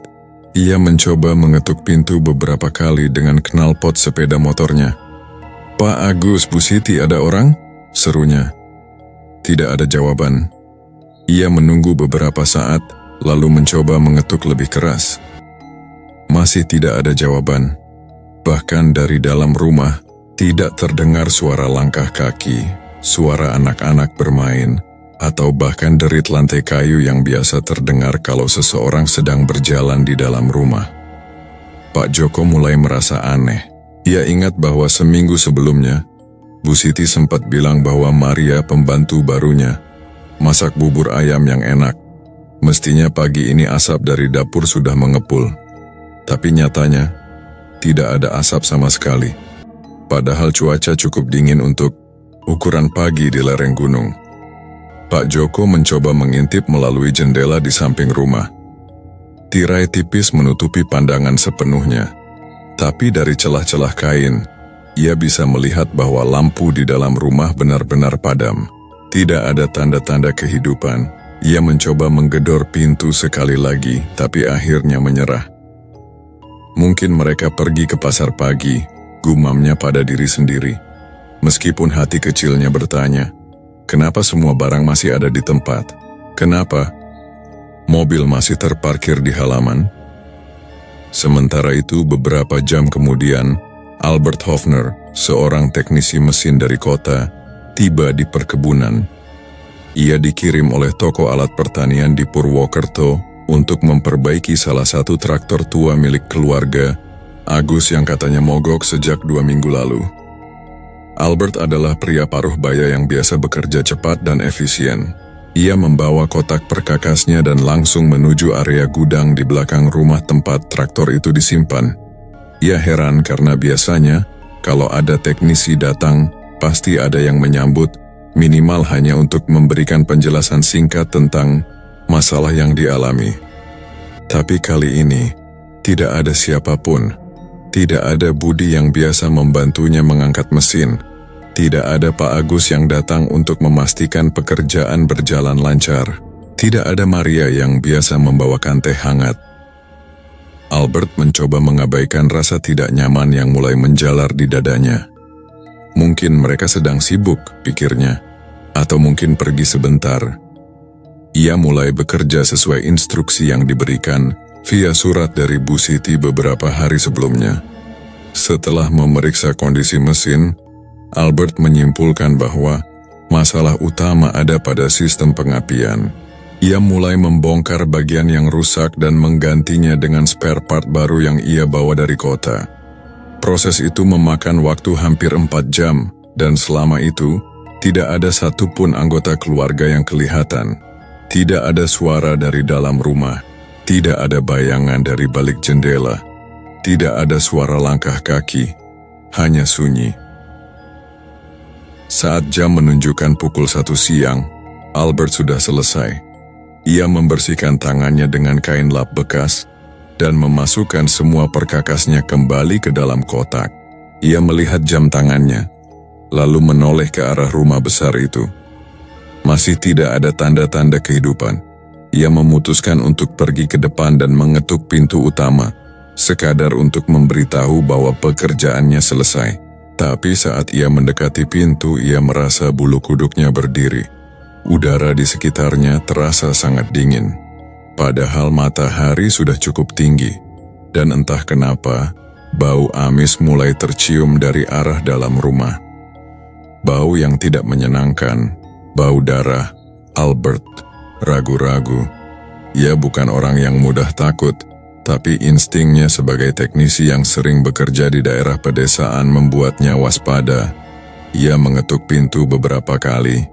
[SPEAKER 1] Ia mencoba mengetuk pintu beberapa kali dengan knalpot sepeda motornya. "Pak Agus, Bu Siti, ada orang?" serunya. Tidak ada jawaban. Ia menunggu beberapa saat, lalu mencoba mengetuk lebih keras. Masih tidak ada jawaban. Bahkan dari dalam rumah, tidak terdengar suara langkah kaki, suara anak-anak bermain, atau bahkan derit lantai kayu yang biasa terdengar kalau seseorang sedang berjalan di dalam rumah. Pak Joko mulai merasa aneh. Ia ingat bahwa seminggu sebelumnya, Bu Siti sempat bilang bahwa Maria, pembantu barunya, masak bubur ayam yang enak. Mestinya pagi ini asap dari dapur sudah mengepul. Tapi nyatanya, tidak ada asap sama sekali. Padahal cuaca cukup dingin untuk ukuran pagi di lereng gunung. Pak Joko mencoba mengintip melalui jendela di samping rumah. Tirai tipis menutupi pandangan sepenuhnya. Tapi dari celah-celah kain, ia bisa melihat bahwa lampu di dalam rumah benar-benar padam. Tidak ada tanda-tanda kehidupan. Ia mencoba menggedor pintu sekali lagi, tapi akhirnya menyerah. Mungkin mereka pergi ke pasar pagi, gumamnya pada diri sendiri. Meskipun hati kecilnya bertanya, kenapa semua barang masih ada di tempat? Kenapa mobil masih terparkir di halaman? Sementara itu, beberapa jam kemudian, Albert Hofner, seorang teknisi mesin dari kota, tiba di perkebunan. Ia dikirim oleh toko alat pertanian di Purwokerto untuk memperbaiki salah satu traktor tua milik keluarga, Agus, yang katanya mogok sejak 2 minggu lalu. Albert adalah pria paruh baya yang biasa bekerja cepat dan efisien. Ia membawa kotak perkakasnya dan langsung menuju area gudang di belakang rumah tempat traktor itu disimpan. Ia heran karena biasanya, kalau ada teknisi datang, pasti ada yang menyambut, minimal hanya untuk memberikan penjelasan singkat tentang masalah yang dialami. Tapi kali ini, tidak ada siapapun. Tidak ada Budi yang biasa membantunya mengangkat mesin. Tidak ada Pak Agus yang datang untuk memastikan pekerjaan berjalan lancar. Tidak ada Maria yang biasa membawakan teh hangat. Albert mencoba mengabaikan rasa tidak nyaman yang mulai menjalar di dadanya. Mungkin mereka sedang sibuk, pikirnya. Atau mungkin pergi sebentar. Ia mulai bekerja sesuai instruksi yang diberikan via surat dari Bu Siti beberapa hari sebelumnya. Setelah memeriksa kondisi mesin, Albert menyimpulkan bahwa masalah utama ada pada sistem pengapian. Ia mulai membongkar bagian yang rusak dan menggantinya dengan spare part baru yang ia bawa dari kota. Proses itu memakan waktu hampir 4 jam, dan selama itu, tidak ada satupun anggota keluarga yang kelihatan. Tidak ada suara dari dalam rumah. Tidak ada bayangan dari balik jendela. Tidak ada suara langkah kaki. Hanya sunyi. Saat jam menunjukkan pukul 1 siang, Albert sudah selesai. Ia membersihkan tangannya dengan kain lap bekas dan memasukkan semua perkakasnya kembali ke dalam kotak. Ia melihat jam tangannya, lalu menoleh ke arah rumah besar itu. Masih tidak ada tanda-tanda kehidupan. Ia memutuskan untuk pergi ke depan dan mengetuk pintu utama, sekadar untuk memberitahu bahwa pekerjaannya selesai. Tapi saat ia mendekati pintu, ia merasa bulu kuduknya berdiri. Udara di sekitarnya terasa sangat dingin. Padahal matahari sudah cukup tinggi. Dan entah kenapa, bau amis mulai tercium dari arah dalam rumah. Bau yang tidak menyenangkan, bau darah. Albert ragu-ragu. Ia bukan orang yang mudah takut, tapi instingnya sebagai teknisi yang sering bekerja di daerah pedesaan membuatnya waspada. Ia mengetuk pintu beberapa kali.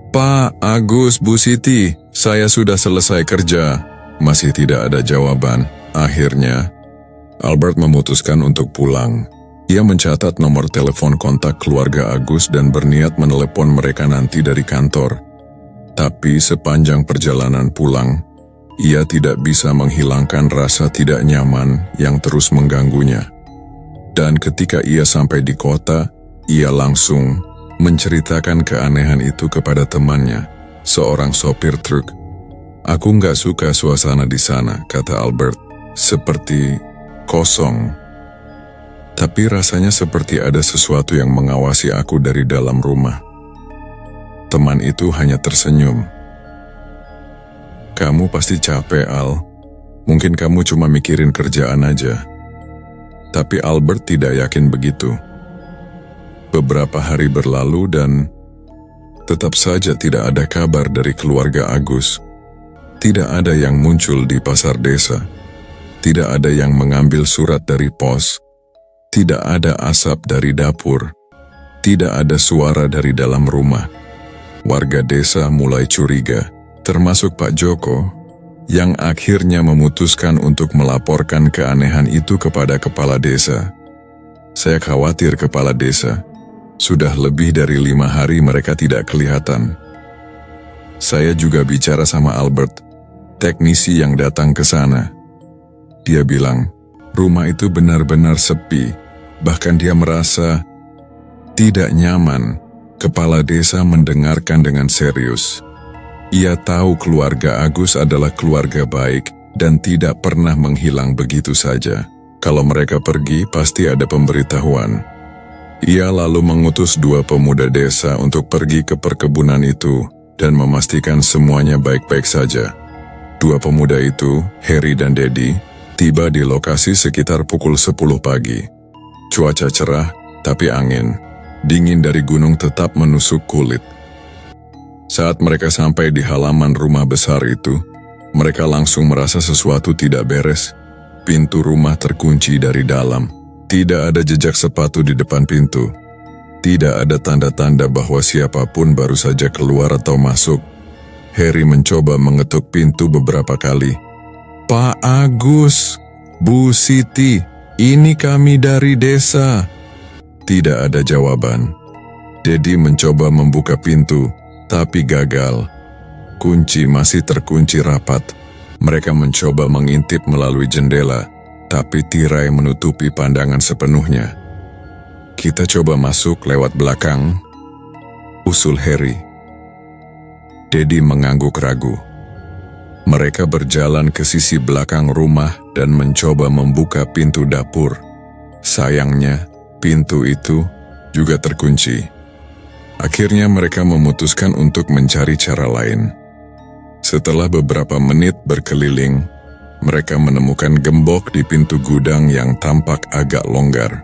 [SPEAKER 1] Pak Agus, Bu Siti, saya sudah selesai kerja. Masih tidak ada jawaban. Akhirnya, Albert memutuskan untuk pulang. Ia mencatat nomor telepon kontak keluarga Agus dan berniat menelepon mereka nanti dari kantor. Tapi sepanjang perjalanan pulang, ia tidak bisa menghilangkan rasa tidak nyaman yang terus mengganggunya. Dan ketika ia sampai di kota, ia langsung menceritakan keanehan itu kepada temannya, seorang sopir truk. Aku nggak suka suasana di sana, kata Albert. Seperti kosong. Tapi rasanya seperti ada sesuatu yang mengawasi aku dari dalam rumah. Teman itu hanya tersenyum. Kamu pasti capek, Al. Mungkin kamu cuma mikirin kerjaan aja. Tapi Albert tidak yakin begitu. Beberapa hari berlalu dan Tetap saja tidak ada kabar dari keluarga Agus. Tidak ada yang muncul di pasar desa. Tidak ada yang mengambil surat dari pos. Tidak ada asap dari dapur. Tidak ada suara dari dalam rumah. Warga desa mulai curiga, termasuk Pak Joko, yang akhirnya memutuskan untuk melaporkan keanehan itu kepada kepala desa. Saya khawatir kepala desa. Sudah lebih dari 5 hari mereka tidak kelihatan. Saya juga bicara sama Albert, teknisi yang datang ke sana. Dia bilang, rumah itu benar-benar sepi. Bahkan dia merasa tidak nyaman. Kepala desa mendengarkan dengan serius. Ia tahu keluarga Agus adalah keluarga baik dan tidak pernah menghilang begitu saja. Kalau mereka pergi, pasti ada pemberitahuan. Ia lalu mengutus 2 pemuda desa untuk pergi ke perkebunan itu dan memastikan semuanya baik-baik saja. 2 pemuda itu, Harry dan Dedi, tiba di lokasi sekitar pukul 10 pagi. Cuaca cerah, tapi angin dingin dari gunung tetap menusuk kulit. Saat mereka sampai di halaman rumah besar itu, mereka langsung merasa sesuatu tidak beres. Pintu rumah terkunci dari dalam. Tidak ada jejak sepatu di depan pintu. Tidak ada tanda-tanda bahwa siapapun baru saja keluar atau masuk. Harry mencoba mengetuk pintu beberapa kali. Pak Agus, Bu Siti, ini kami dari desa. Tidak ada jawaban. Dedi mencoba membuka pintu, tapi gagal. Kunci masih terkunci rapat. Mereka mencoba mengintip melalui jendela, tapi tirai menutupi pandangan sepenuhnya. Kita coba masuk lewat belakang, usul Harry. Dedi mengangguk ragu. Mereka berjalan ke sisi belakang rumah dan mencoba membuka pintu dapur. Sayangnya, pintu itu juga terkunci. Akhirnya mereka memutuskan untuk mencari cara lain. Setelah beberapa menit berkeliling, mereka menemukan gembok di pintu gudang yang tampak agak longgar.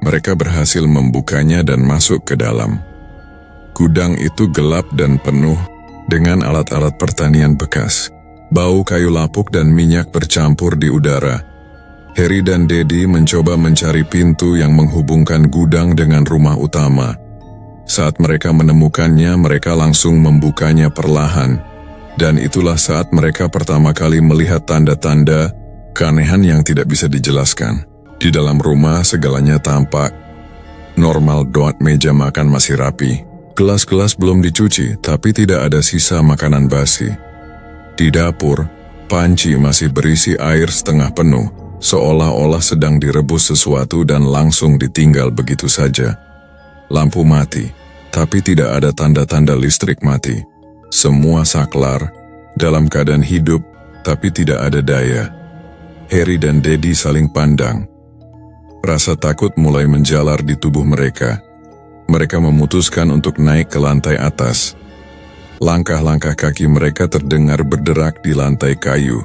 [SPEAKER 1] Mereka berhasil membukanya dan masuk ke dalam. Gudang itu gelap dan penuh dengan alat-alat pertanian bekas. Bau kayu lapuk dan minyak bercampur di udara. Harry dan Dedi mencoba mencari pintu yang menghubungkan gudang dengan rumah utama. Saat mereka menemukannya, mereka langsung membukanya perlahan. Dan itulah saat mereka pertama kali melihat tanda-tanda keanehan yang tidak bisa dijelaskan. Di dalam rumah segalanya tampak normal. Meja makan masih rapi. Gelas-gelas belum dicuci, tapi tidak ada sisa makanan basi. Di dapur, panci masih berisi air setengah penuh, seolah-olah sedang direbus sesuatu dan langsung ditinggal begitu saja. Lampu mati, tapi tidak ada tanda-tanda listrik mati. Semua saklar, dalam keadaan hidup, tapi tidak ada daya. Harry dan Dedi saling pandang. Rasa takut mulai menjalar di tubuh mereka. Mereka memutuskan untuk naik ke lantai atas. Langkah-langkah kaki mereka terdengar berderak di lantai kayu.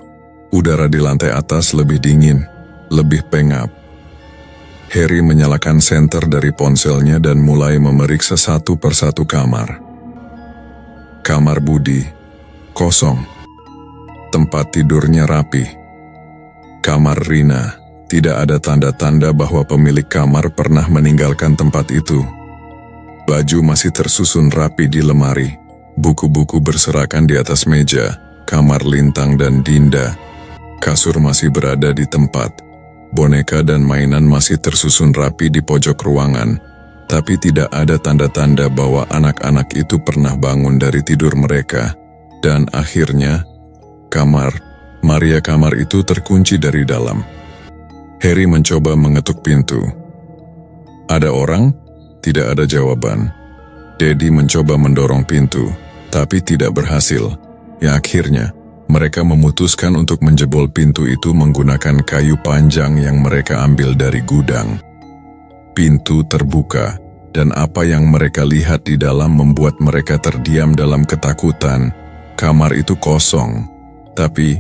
[SPEAKER 1] Udara di lantai atas lebih dingin, lebih pengap. Harry menyalakan senter dari ponselnya dan mulai memeriksa satu persatu kamar. Kamar Budi, kosong. Tempat tidurnya rapi. Kamar Rina, tidak ada tanda-tanda bahwa pemilik kamar pernah meninggalkan tempat itu. Baju masih tersusun rapi di lemari. Buku-buku berserakan di atas meja. Kamar Lintang dan Dinda. Kasur masih berada di tempat. Boneka dan mainan masih tersusun rapi di pojok ruangan. Tapi tidak ada tanda-tanda bahwa anak-anak itu pernah bangun dari tidur mereka. Dan akhirnya, kamar itu terkunci dari dalam. Harry mencoba mengetuk pintu. Ada orang? Tidak ada jawaban. Dedi mencoba mendorong pintu, tapi tidak berhasil. Ya akhirnya, mereka memutuskan untuk menjebol pintu itu menggunakan kayu panjang yang mereka ambil dari gudang. Pintu terbuka, dan apa yang mereka lihat di dalam membuat mereka terdiam dalam ketakutan. Kamar itu kosong, tapi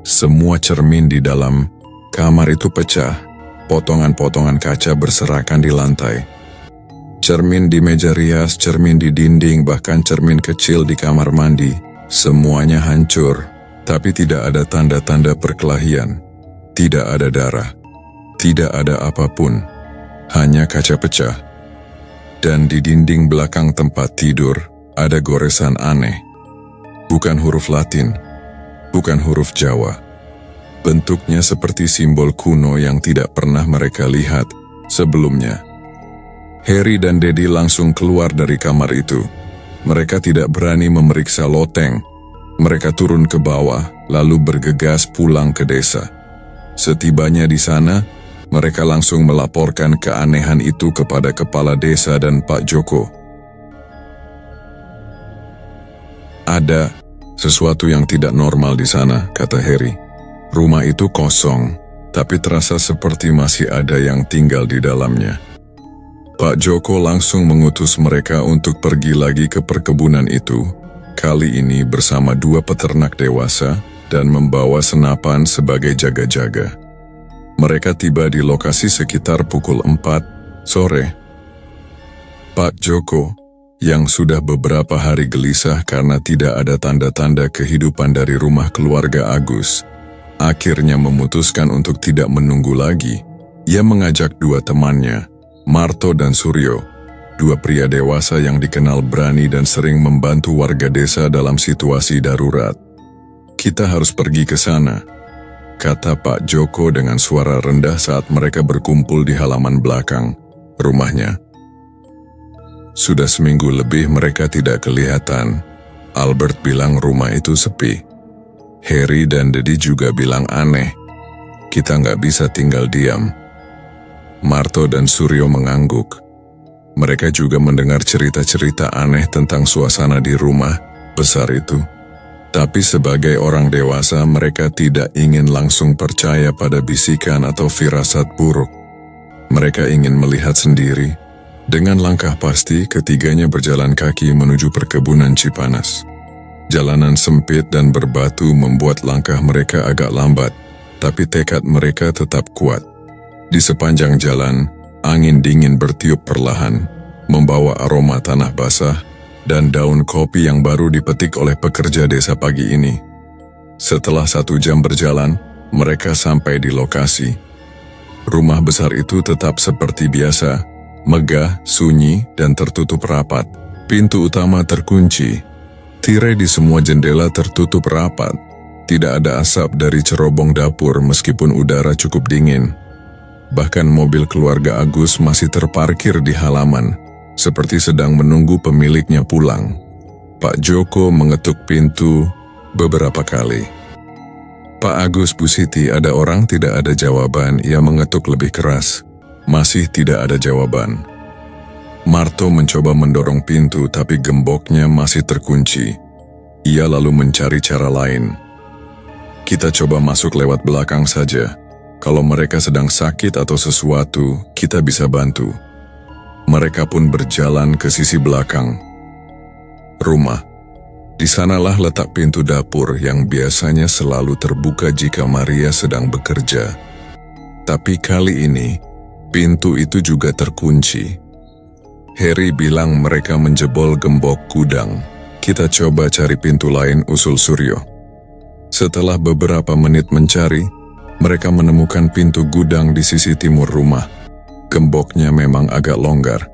[SPEAKER 1] semua cermin di dalam kamar itu pecah. Potongan-potongan kaca berserakan di lantai. Cermin di meja rias, cermin di dinding, bahkan cermin kecil di kamar mandi. Semuanya hancur, tapi tidak ada tanda-tanda perkelahian. Tidak ada darah. Tidak ada apapun. Hanya kaca pecah. Dan di dinding belakang tempat tidur, ada goresan aneh. Bukan huruf Latin. Bukan huruf Jawa. Bentuknya seperti simbol kuno yang tidak pernah mereka lihat sebelumnya. Harry dan Daddy langsung keluar dari kamar itu. Mereka tidak berani memeriksa loteng. Mereka turun ke bawah, lalu bergegas pulang ke desa. Setibanya di sana, mereka langsung melaporkan keanehan itu kepada kepala desa dan Pak Joko. Ada sesuatu yang tidak normal di sana, kata Harry. Rumah itu kosong, tapi terasa seperti masih ada yang tinggal di dalamnya. Pak Joko langsung mengutus mereka untuk pergi lagi ke perkebunan itu, kali ini bersama 2 peternak dewasa dan membawa senapan sebagai jaga-jaga. Mereka tiba di lokasi sekitar pukul 4 sore. Pak Joko, yang sudah beberapa hari gelisah karena tidak ada tanda-tanda kehidupan dari rumah keluarga Agus, akhirnya memutuskan untuk tidak menunggu lagi. Ia mengajak 2 temannya, Marto dan Suryo, 2 pria dewasa yang dikenal berani dan sering membantu warga desa dalam situasi darurat. Kita harus pergi ke sana, kata Pak Joko dengan suara rendah saat mereka berkumpul di halaman belakang rumahnya. Sudah seminggu lebih mereka tidak kelihatan. Albert bilang rumah itu sepi. Harry dan Daddy juga bilang aneh. Kita nggak bisa tinggal diam. Marto dan Suryo mengangguk. Mereka juga mendengar cerita-cerita aneh tentang suasana di rumah besar itu. Tapi sebagai orang dewasa mereka tidak ingin langsung percaya pada bisikan atau firasat buruk. Mereka ingin melihat sendiri. Dengan langkah pasti, ketiganya berjalan kaki menuju perkebunan Cipanas. Jalanan sempit dan berbatu membuat langkah mereka agak lambat, tapi tekad mereka tetap kuat. Di sepanjang jalan, angin dingin bertiup perlahan, membawa aroma tanah basah dan daun kopi yang baru dipetik oleh pekerja desa pagi ini. Setelah 1 jam berjalan, mereka sampai di lokasi. Rumah besar itu tetap seperti biasa, megah, sunyi, dan tertutup rapat. Pintu utama terkunci. Tirai di semua jendela tertutup rapat. Tidak ada asap dari cerobong dapur meskipun udara cukup dingin. Bahkan mobil keluarga Agus masih terparkir di halaman, seperti sedang menunggu pemiliknya pulang. Pak Joko mengetuk pintu beberapa kali. Pak Agus, Bu Siti, ada orang? Tidak ada jawaban. Ia mengetuk lebih keras. Masih tidak ada jawaban. Marto mencoba mendorong pintu tapi gemboknya masih terkunci. Ia lalu mencari cara lain. Kita coba masuk lewat belakang saja. Kalau mereka sedang sakit atau sesuatu, kita bisa bantu. Mereka pun berjalan ke sisi belakang rumah. Di sanalah letak pintu dapur yang biasanya selalu terbuka jika Maria sedang bekerja. Tapi kali ini, pintu itu juga terkunci. Harry bilang mereka menjebol gembok gudang. Kita coba cari pintu lain, usul Suryo. Setelah beberapa menit mencari, mereka menemukan pintu gudang di sisi timur rumah. Gemboknya memang agak longgar.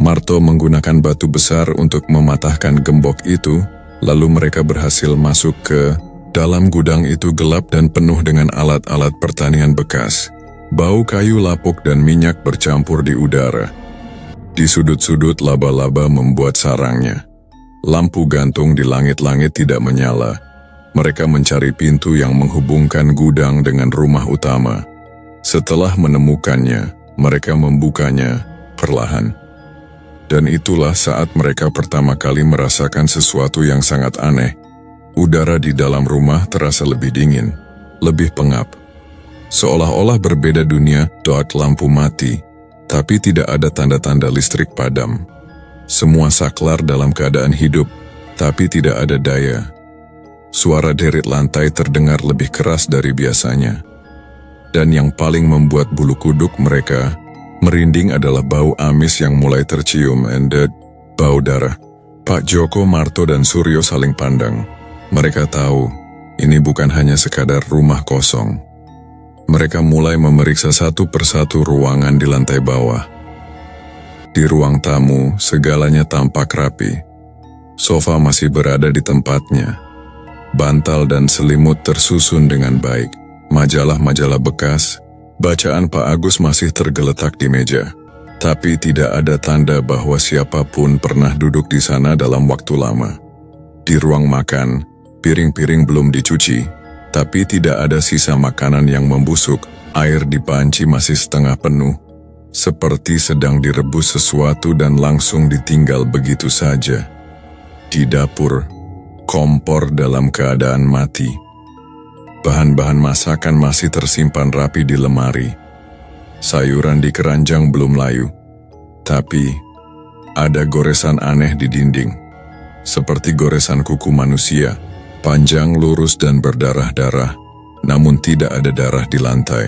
[SPEAKER 1] Marto menggunakan batu besar untuk mematahkan gembok itu, lalu mereka berhasil masuk ke dalam gudang. Itu gelap dan penuh dengan alat-alat pertanian bekas. Bau kayu lapuk dan minyak bercampur di udara. Di sudut-sudut laba-laba membuat sarangnya. Lampu gantung di langit-langit tidak menyala. Mereka mencari pintu yang menghubungkan gudang dengan rumah utama. Setelah menemukannya, mereka membukanya perlahan. Dan itulah saat mereka pertama kali merasakan sesuatu yang sangat aneh. Udara di dalam rumah terasa lebih dingin, lebih pengap. Seolah-olah berbeda dunia. Lampu mati, tapi tidak ada tanda-tanda listrik padam. Semua saklar dalam keadaan hidup, tapi tidak ada daya. Suara derit lantai terdengar lebih keras dari biasanya. Dan yang paling membuat bulu kuduk mereka, Merinding adalah bau amis yang mulai tercium, bau darah. Pak Joko, Marto, dan Suryo saling pandang. Mereka tahu, ini bukan hanya sekadar rumah kosong. Mereka mulai memeriksa satu persatu ruangan di lantai bawah. Di ruang tamu, segalanya tampak rapi. Sofa masih berada di tempatnya. Bantal dan selimut tersusun dengan baik. Majalah-majalah bekas, bacaan Pak Agus masih tergeletak di meja. Tapi tidak ada tanda bahwa siapapun pernah duduk di sana dalam waktu lama. Di ruang makan, piring-piring belum dicuci, tapi tidak ada sisa makanan yang membusuk. Air di panci masih setengah penuh, seperti sedang direbus sesuatu dan langsung ditinggal begitu saja. Di dapur, kompor dalam keadaan mati. Bahan-bahan masakan masih tersimpan rapi di lemari. Sayuran di keranjang belum layu. Tapi, ada goresan aneh di dinding. Seperti goresan kuku manusia, panjang, lurus, dan berdarah-darah. Namun tidak ada darah di lantai.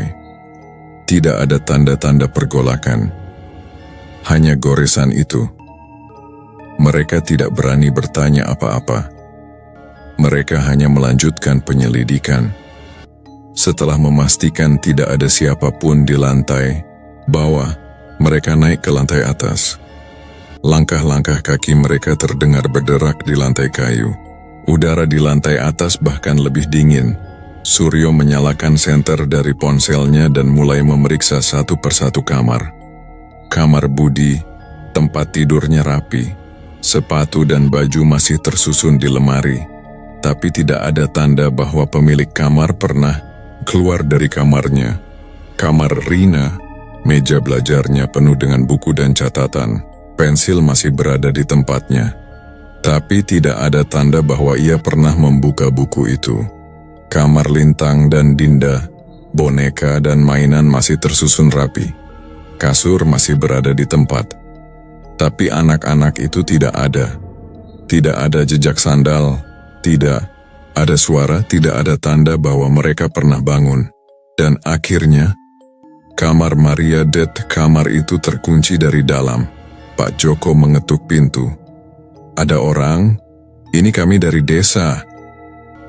[SPEAKER 1] Tidak ada tanda-tanda pergolakan. Hanya goresan itu. Mereka tidak berani bertanya apa-apa. Mereka hanya melanjutkan penyelidikan. Setelah memastikan tidak ada siapapun di lantai bawah, mereka naik ke lantai atas. Langkah-langkah kaki mereka terdengar berderak di lantai kayu. Udara di lantai atas bahkan lebih dingin. Suryo menyalakan senter dari ponselnya dan mulai memeriksa satu persatu kamar. Kamar Budi, tempat tidurnya rapi. Sepatu dan baju masih tersusun di lemari. Tapi tidak ada tanda bahwa pemilik kamar pernah keluar dari kamarnya. Kamar Rina, meja belajarnya penuh dengan buku dan catatan. Pensil masih berada di tempatnya. Tapi tidak ada tanda bahwa ia pernah membuka buku itu. Kamar Lintang dan Dinda, boneka dan mainan masih tersusun rapi. Kasur masih berada di tempat. Tapi anak-anak itu tidak ada. Tidak ada jejak sandal, tidak ada suara, tidak ada tanda bahwa mereka pernah bangun. Dan akhirnya, kamar Maria Det, kamar itu terkunci dari dalam. Pak Joko mengetuk pintu. Ada orang? Ini kami dari desa.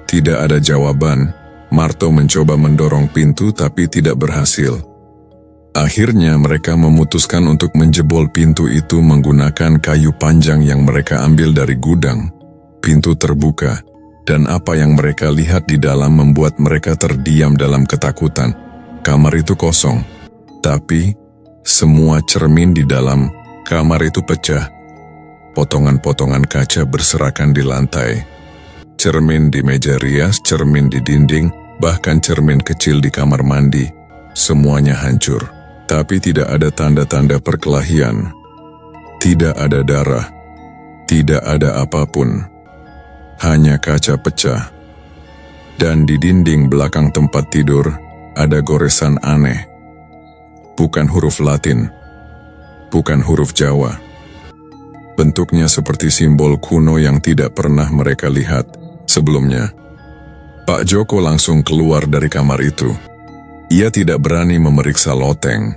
[SPEAKER 1] Tidak ada jawaban. Marto mencoba mendorong pintu tapi tidak berhasil. Akhirnya mereka memutuskan untuk menjebol pintu itu menggunakan kayu panjang yang mereka ambil dari gudang. Pintu terbuka. Dan apa yang mereka lihat di dalam membuat mereka terdiam dalam ketakutan. Kamar itu kosong. Tapi, semua cermin di dalam kamar itu pecah. Potongan-potongan kaca berserakan di lantai. Cermin di meja rias, cermin di dinding, bahkan cermin kecil di kamar mandi. Semuanya hancur. Tapi tidak ada tanda-tanda perkelahian. Tidak ada darah. Tidak ada apapun. Hanya kaca pecah. Dan di dinding belakang tempat tidur, ada goresan aneh. Bukan huruf Latin. Bukan huruf Jawa. Bentuknya seperti simbol kuno yang tidak pernah mereka lihat sebelumnya. Pak Joko langsung keluar dari kamar itu. Ia tidak berani memeriksa loteng.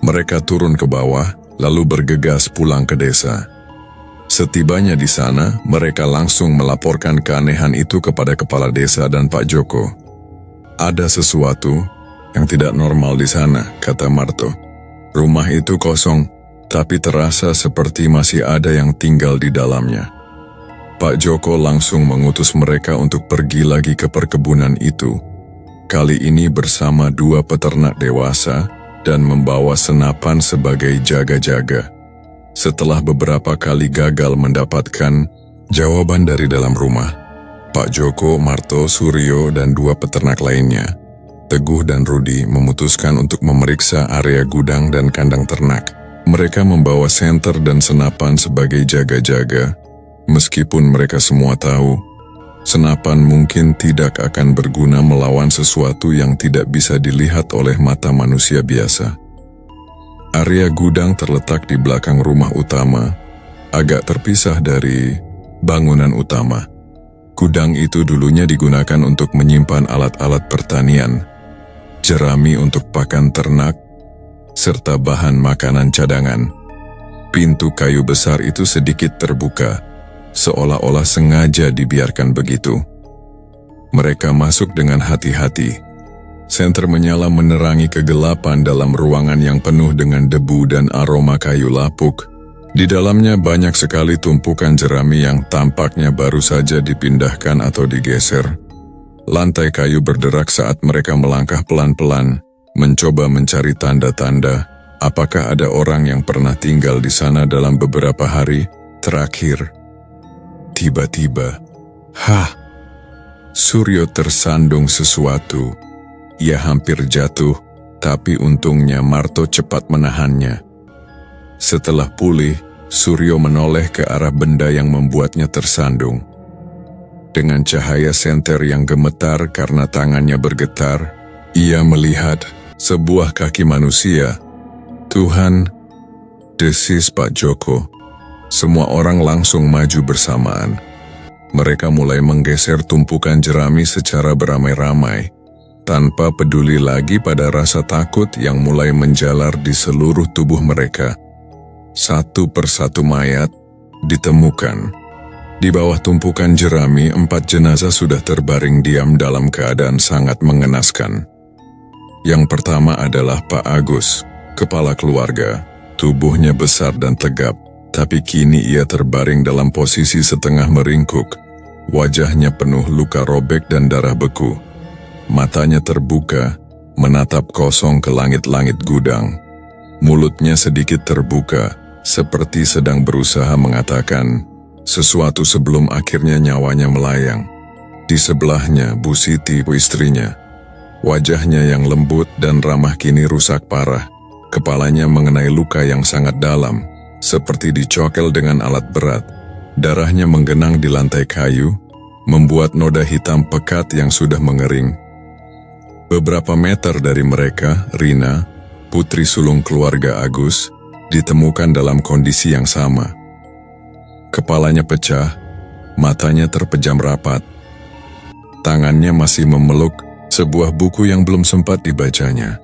[SPEAKER 1] Mereka turun ke bawah, lalu bergegas pulang ke desa. Setibanya di sana, mereka langsung melaporkan keanehan itu kepada kepala desa dan Pak Joko. Ada sesuatu yang tidak normal di sana, kata Marto. Rumah itu kosong, tapi terasa seperti masih ada yang tinggal di dalamnya. Pak Joko langsung mengutus mereka untuk pergi lagi ke perkebunan itu. Kali ini bersama 2 peternak dewasa dan membawa senapan sebagai jaga-jaga. Setelah beberapa kali gagal mendapatkan jawaban dari dalam rumah, Pak Joko, Marto, Suryo, dan 2 peternak lainnya, Teguh dan Rudi, memutuskan untuk memeriksa area gudang dan kandang ternak. Mereka membawa senter dan senapan sebagai jaga-jaga, meskipun mereka semua tahu, senapan mungkin tidak akan berguna melawan sesuatu yang tidak bisa dilihat oleh mata manusia biasa. Area gudang terletak di belakang rumah utama, agak terpisah dari bangunan utama. Gudang itu dulunya digunakan untuk menyimpan alat-alat pertanian, jerami untuk pakan ternak, serta bahan makanan cadangan. Pintu kayu besar itu sedikit terbuka, seolah-olah sengaja dibiarkan begitu. Mereka masuk dengan hati-hati. Senter menyala menerangi kegelapan dalam ruangan yang penuh dengan debu dan aroma kayu lapuk. Di dalamnya banyak sekali tumpukan jerami yang tampaknya baru saja dipindahkan atau digeser. Lantai kayu berderak saat mereka melangkah pelan-pelan, mencoba mencari tanda-tanda apakah ada orang yang pernah tinggal di sana dalam beberapa hari terakhir. Tiba-tiba, Suryo tersandung sesuatu. Ia hampir jatuh, tapi untungnya Marto cepat menahannya. Setelah pulih, Suryo menoleh ke arah benda yang membuatnya tersandung. Dengan cahaya senter yang gemetar karena tangannya bergetar, ia melihat sebuah kaki manusia. "Tuhan," desis Pak Joko. Semua orang langsung maju bersamaan. Mereka mulai menggeser tumpukan jerami secara beramai-ramai, tanpa peduli lagi pada rasa takut yang mulai menjalar di seluruh tubuh mereka. Satu persatu mayat ditemukan. Di bawah tumpukan jerami, 4 jenazah sudah terbaring diam dalam keadaan sangat mengenaskan. Yang pertama adalah Pak Agus, kepala keluarga. Tubuhnya besar dan tegap, tapi kini ia terbaring dalam posisi setengah meringkuk. Wajahnya penuh luka robek dan darah beku. Matanya terbuka, menatap kosong ke langit-langit gudang. Mulutnya sedikit terbuka, seperti sedang berusaha mengatakan sesuatu sebelum akhirnya nyawanya melayang. Di sebelahnya Bu Siti, istrinya. Wajahnya yang lembut dan ramah kini rusak parah. Kepalanya mengenai luka yang sangat dalam, seperti dicokel dengan alat berat. Darahnya menggenang di lantai kayu, membuat noda hitam pekat yang sudah mengering. Beberapa meter dari mereka, Rina, putri sulung keluarga Agus, ditemukan dalam kondisi yang sama. Kepalanya pecah, matanya terpejam rapat. Tangannya masih memeluk sebuah buku yang belum sempat dibacanya.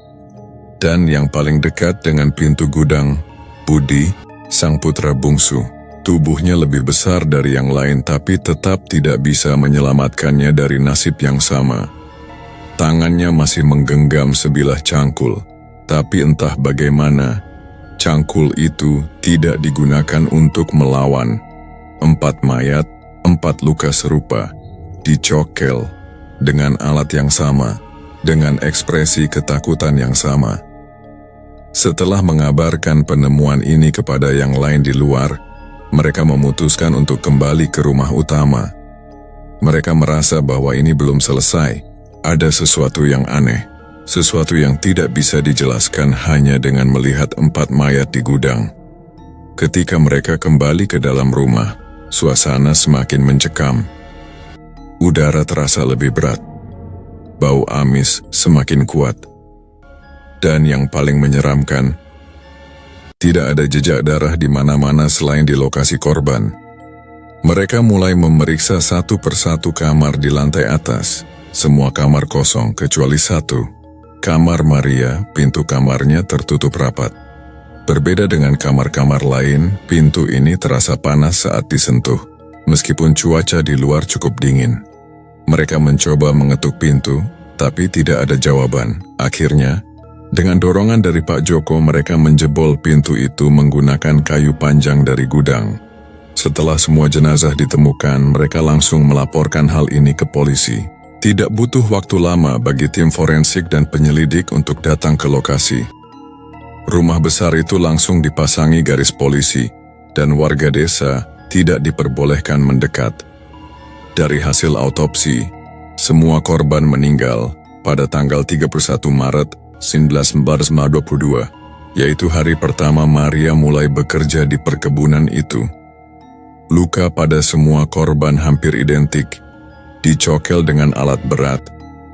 [SPEAKER 1] Dan yang paling dekat dengan pintu gudang, Budi, sang putra bungsu. Tubuhnya lebih besar dari yang lain tapi tetap tidak bisa menyelamatkannya dari nasib yang sama. Tangannya masih menggenggam sebilah cangkul, tapi entah bagaimana, cangkul itu tidak digunakan untuk melawan. 4 mayat, 4 luka serupa, dicokel dengan alat yang sama, dengan ekspresi ketakutan yang sama. Setelah mengabarkan penemuan ini kepada yang lain di luar, mereka memutuskan untuk kembali ke rumah utama. Mereka merasa bahwa ini belum selesai. Ada sesuatu yang aneh, sesuatu yang tidak bisa dijelaskan hanya dengan melihat 4 mayat di gudang. Ketika mereka kembali ke dalam rumah, suasana semakin mencekam. Udara terasa lebih berat. Bau amis semakin kuat. Dan yang paling menyeramkan, tidak ada jejak darah di mana-mana selain di lokasi korban. Mereka mulai memeriksa satu persatu kamar di lantai atas. Semua kamar kosong kecuali satu. Kamar Maria, pintu kamarnya tertutup rapat. Berbeda dengan kamar-kamar lain, pintu ini terasa panas saat disentuh, meskipun cuaca di luar cukup dingin. Mereka mencoba mengetuk pintu, tapi tidak ada jawaban. Akhirnya, dengan dorongan dari Pak Joko, mereka menjebol pintu itu menggunakan kayu panjang dari gudang. Setelah semua jenazah ditemukan, mereka langsung melaporkan hal ini ke polisi. Tidak butuh waktu lama bagi tim forensik dan penyelidik untuk datang ke lokasi. Rumah besar itu langsung dipasangi garis polisi, dan warga desa tidak diperbolehkan mendekat. Dari hasil autopsi, semua korban meninggal pada tanggal 31 Maret 1922, yaitu hari pertama Maria mulai bekerja di perkebunan itu. Luka pada semua korban hampir identik, dicokel dengan alat berat,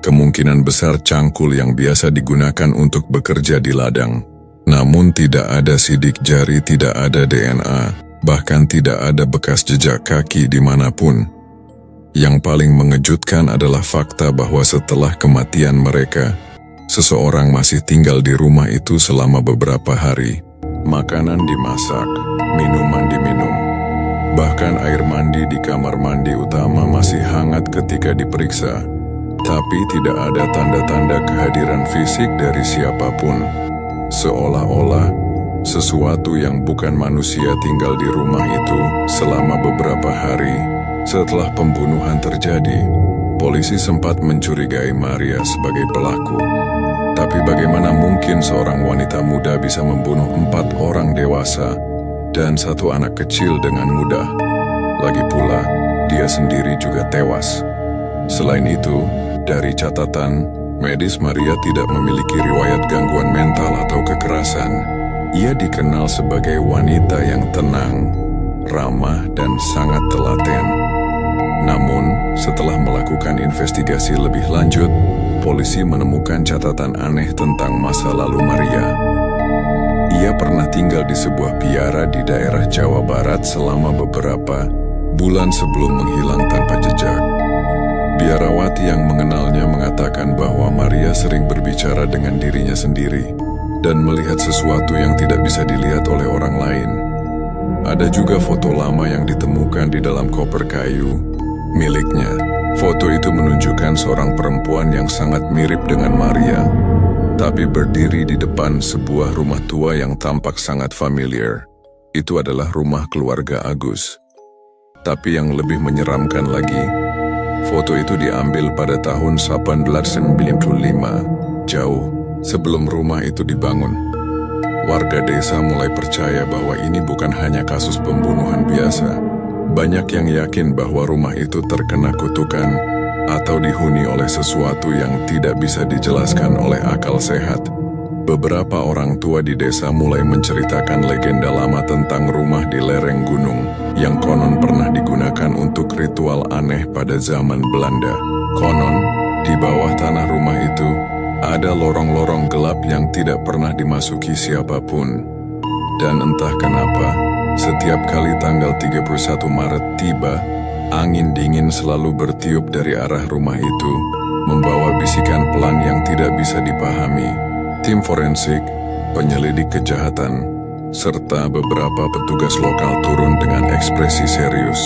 [SPEAKER 1] kemungkinan besar cangkul yang biasa digunakan untuk bekerja di ladang. Namun tidak ada sidik jari, tidak ada DNA, bahkan tidak ada bekas jejak kaki dimanapun. Yang paling mengejutkan adalah fakta bahwa setelah kematian mereka, Seseorang masih tinggal di rumah itu selama beberapa hari. Makanan dimasak, minuman diminum. Bahkan air mandi di kamar mandi utama masih hangat ketika diperiksa. Tapi tidak ada tanda-tanda kehadiran fisik dari siapapun. Seolah-olah sesuatu yang bukan manusia tinggal di rumah itu selama beberapa hari. Setelah pembunuhan terjadi, polisi sempat mencurigai Maria sebagai pelaku. Tapi bagaimana mungkin seorang wanita muda bisa membunuh 4 orang dewasa dan 1 anak kecil dengan mudah? Lagi pula, dia sendiri juga tewas. Selain itu, dari catatan medis, Maria tidak memiliki riwayat gangguan mental atau kekerasan. Ia dikenal sebagai wanita yang tenang, ramah, dan sangat telaten. Namun, setelah melakukan investigasi lebih lanjut, polisi menemukan catatan aneh tentang masa lalu Maria. Ia pernah tinggal di sebuah biara di daerah Jawa Barat selama beberapa bulan sebelum menghilang tanpa jejak. Biarawati yang mengenalnya mengatakan bahwa Maria sering berbicara dengan dirinya sendiri dan melihat sesuatu yang tidak bisa dilihat oleh orang lain. Ada juga foto lama yang ditemukan di dalam koper kayu miliknya. Foto itu menunjukkan seorang perempuan yang sangat mirip dengan Maria, tapi berdiri di depan sebuah rumah tua yang tampak sangat familiar. Itu adalah rumah keluarga Agus. Tapi yang lebih menyeramkan lagi, foto itu diambil pada tahun 1895, jauh sebelum rumah itu dibangun. Warga desa mulai percaya bahwa ini bukan hanya kasus pembunuhan biasa. Banyak yang yakin bahwa rumah itu terkena kutukan atau dihuni oleh sesuatu yang tidak bisa dijelaskan oleh akal sehat. Beberapa orang tua di desa mulai menceritakan legenda lama tentang rumah di lereng gunung yang konon pernah digunakan untuk ritual aneh pada zaman Belanda. Konon, di bawah tanah rumah itu ada lorong-lorong gelap yang tidak pernah dimasuki siapapun. Dan entah kenapa, setiap kali tanggal 31 Maret tiba, angin dingin selalu bertiup dari arah rumah itu, membawa bisikan pelan yang tidak bisa dipahami. Tim forensik, penyelidik kejahatan, serta beberapa petugas lokal turun dengan ekspresi serius.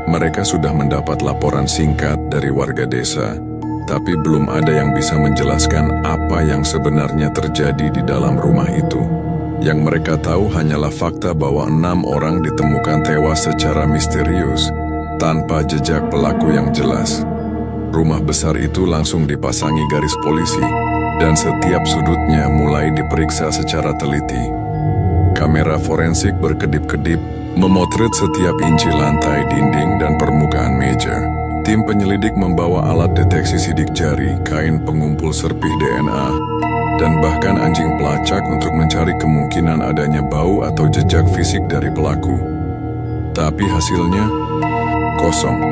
[SPEAKER 1] Mereka sudah mendapat laporan singkat dari warga desa, tapi belum ada yang bisa menjelaskan apa yang sebenarnya terjadi di dalam rumah itu. Yang mereka tahu hanyalah fakta bahwa 6 orang ditemukan tewas secara misterius, tanpa jejak pelaku yang jelas. Rumah besar itu langsung dipasangi garis polisi, dan setiap sudutnya mulai diperiksa secara teliti. Kamera forensik berkedip-kedip, memotret setiap inci lantai, dinding, dan permukaan meja. Tim penyelidik membawa alat deteksi sidik jari, kain pengumpul serpih DNA, dan bahkan anjing pelacak untuk mencari kemungkinan adanya bau atau jejak fisik dari pelaku. Tapi hasilnya kosong.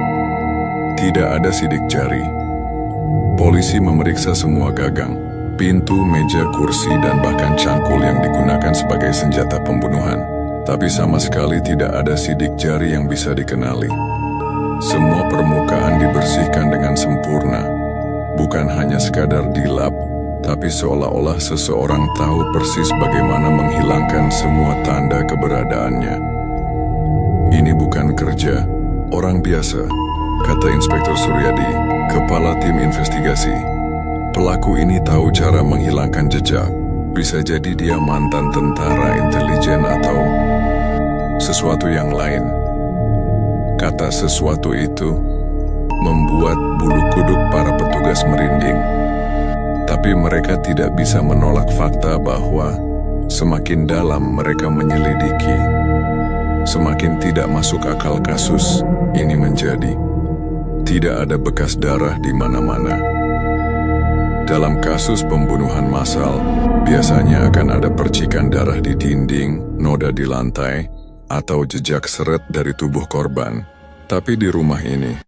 [SPEAKER 1] Tidak ada sidik jari. Polisi memeriksa semua gagang, pintu, meja, kursi, dan bahkan cangkul yang digunakan sebagai senjata pembunuhan. Tapi sama sekali tidak ada sidik jari yang bisa dikenali. Semua permukaan dibersihkan dengan sempurna. Bukan hanya sekadar dilap, tapi seolah-olah seseorang tahu persis bagaimana menghilangkan semua tanda keberadaannya. Ini bukan kerja orang biasa, kata Inspektur Suryadi, kepala tim investigasi. Pelaku ini tahu cara menghilangkan jejak. Bisa jadi dia mantan tentara intelijen atau sesuatu yang lain. Kata sesuatu itu membuat bulu kuduk para petugas merinding. Tapi mereka tidak bisa menolak fakta bahwa semakin dalam mereka menyelidiki, semakin tidak masuk akal kasus ini menjadi. Tidak ada bekas darah di mana-mana. Dalam kasus pembunuhan massal, biasanya akan ada percikan darah di dinding, noda di lantai, atau jejak seret dari tubuh korban. Tapi di rumah ini,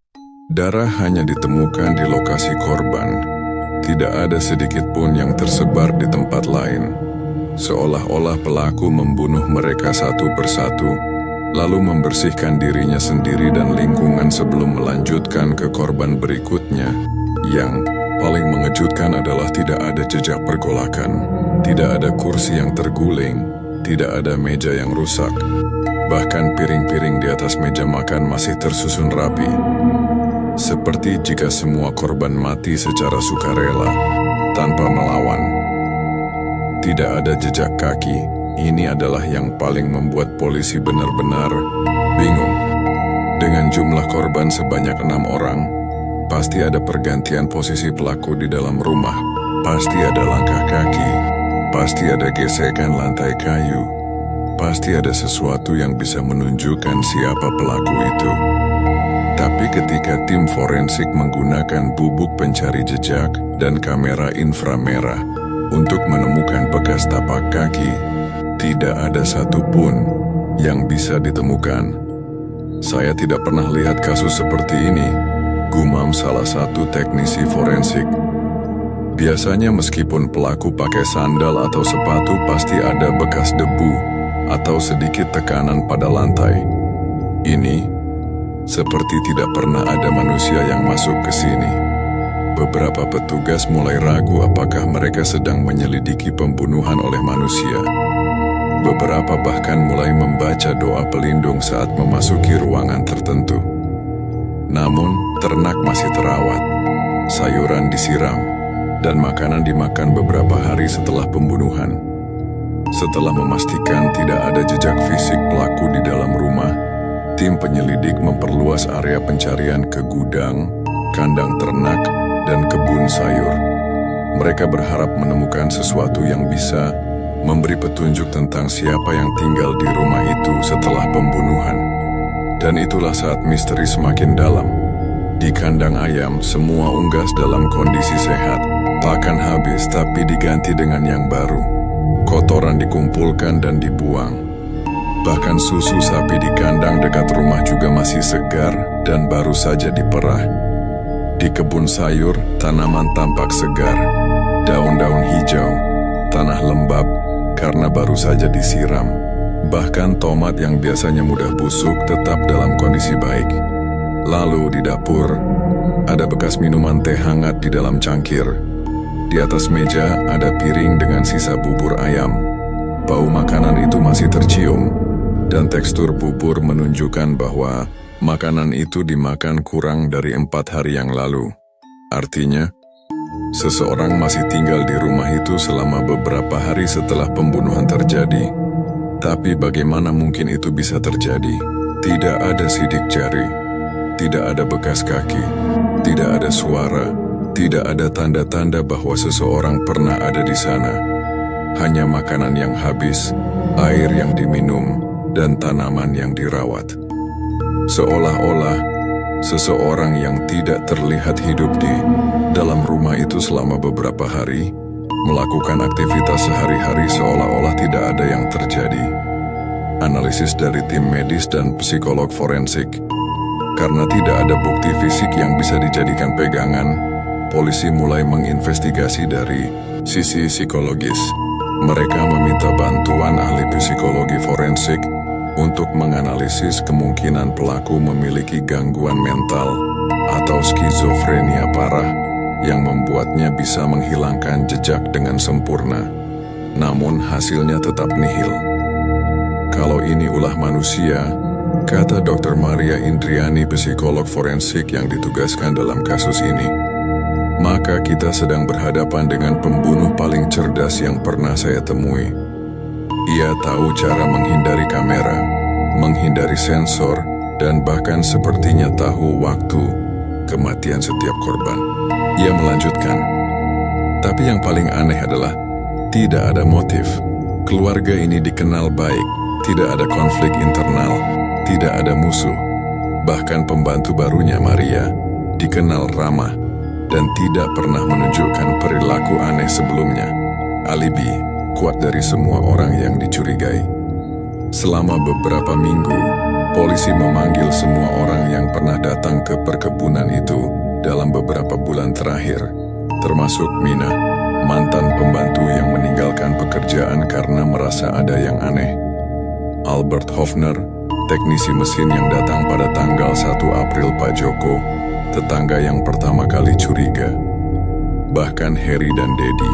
[SPEAKER 1] darah hanya ditemukan di lokasi korban. Tidak ada sedikit pun yang tersebar di tempat lain. Seolah-olah pelaku membunuh mereka satu persatu, lalu membersihkan dirinya sendiri dan lingkungan sebelum melanjutkan ke korban berikutnya yang Paling mengejutkan adalah tidak ada jejak pergolakan, tidak ada kursi yang terguling, tidak ada meja yang rusak. Bahkan piring-piring di atas meja makan masih tersusun rapi. Seperti jika semua korban mati secara sukarela, tanpa melawan. Tidak ada jejak kaki, ini adalah yang paling membuat polisi benar-benar bingung. Dengan jumlah korban sebanyak 6 orang, pasti ada pergantian posisi pelaku di dalam rumah, pasti ada langkah kaki, pasti ada gesekan lantai kayu, pasti ada sesuatu yang bisa menunjukkan siapa pelaku itu. Tapi ketika tim forensik menggunakan bubuk pencari jejak dan kamera inframerah untuk menemukan bekas tapak kaki, tidak ada satupun yang bisa ditemukan. Saya tidak pernah lihat kasus seperti ini, gumam salah satu teknisi forensik. Biasanya meskipun pelaku pakai sandal atau sepatu pasti ada bekas debu atau sedikit tekanan pada lantai. Ini seperti tidak pernah ada manusia yang masuk ke sini. Beberapa petugas mulai ragu apakah mereka sedang menyelidiki pembunuhan oleh manusia. Beberapa bahkan mulai membaca doa pelindung saat memasuki ruangan tertentu. Namun, ternak masih terawat, sayuran disiram, dan makanan dimakan beberapa hari setelah pembunuhan. Setelah memastikan tidak ada jejak fisik pelaku di dalam rumah, tim penyelidik memperluas area pencarian ke gudang, kandang ternak, dan kebun sayur. Mereka berharap menemukan sesuatu yang bisa memberi petunjuk tentang siapa yang tinggal di rumah itu setelah pembunuhan. Dan itulah saat misteri semakin dalam. Di kandang ayam, semua unggas dalam kondisi sehat. Pakan habis tapi diganti dengan yang baru. Kotoran dikumpulkan dan dibuang. Bahkan susu sapi di kandang dekat rumah juga masih segar dan baru saja diperah. Di kebun sayur, tanaman tampak segar, daun-daun hijau, tanah lembab karena baru saja disiram. Bahkan tomat yang biasanya mudah busuk tetap dalam kondisi baik. Lalu di dapur, ada bekas minuman teh hangat di dalam cangkir. Di atas meja ada piring dengan sisa bubur ayam. Bau makanan itu masih tercium. Dan tekstur bubur menunjukkan bahwa makanan itu dimakan kurang dari 4 hari yang lalu. Artinya, seseorang masih tinggal di rumah itu selama beberapa hari setelah pembunuhan terjadi. Tapi bagaimana mungkin itu bisa terjadi? Tidak ada sidik jari, tidak ada bekas kaki, tidak ada suara, tidak ada tanda-tanda bahwa seseorang pernah ada di sana. Hanya makanan yang habis, air yang diminum, dan tanaman yang dirawat. Seolah-olah seseorang yang tidak terlihat hidup di dalam rumah itu selama beberapa hari melakukan aktivitas sehari-hari seolah-olah tidak ada yang terjadi. Analisis dari tim medis dan psikolog forensik. Karena tidak ada bukti fisik yang bisa dijadikan pegangan, polisi mulai menginvestigasi dari sisi psikologis. Mereka meminta bantuan ahli psikologi forensik untuk menganalisis kemungkinan pelaku memiliki gangguan mental atau skizofrenia parah yang membuatnya bisa menghilangkan jejak dengan sempurna. Namun hasilnya tetap nihil. Kalau ini ulah manusia, kata Dr. Maria Indriani, psikolog forensik yang ditugaskan dalam kasus ini, maka kita sedang berhadapan dengan pembunuh paling cerdas yang pernah saya temui. Ia tahu cara menghindari kamera, menghindari sensor, dan bahkan sepertinya tahu waktu kematian setiap korban. Ia melanjutkan, tapi yang paling aneh adalah tidak ada motif. Keluarga ini dikenal baik, tidak ada konflik internal, tidak ada musuh. Bahkan pembantu barunya Maria dikenal ramah dan tidak pernah menunjukkan perilaku aneh sebelumnya. Alibi kuat dari semua orang yang dicurigai. Selama beberapa minggu, polisi memanggil semua orang yang pernah datang ke perkebunan itu dalam beberapa bulan terakhir, termasuk Mina, mantan pembantu yang meninggalkan pekerjaan karena merasa ada yang aneh. Albert Hofner, teknisi mesin yang datang pada tanggal 1 April Pak Joko, tetangga yang pertama kali curiga. Bahkan Harry dan Dedi,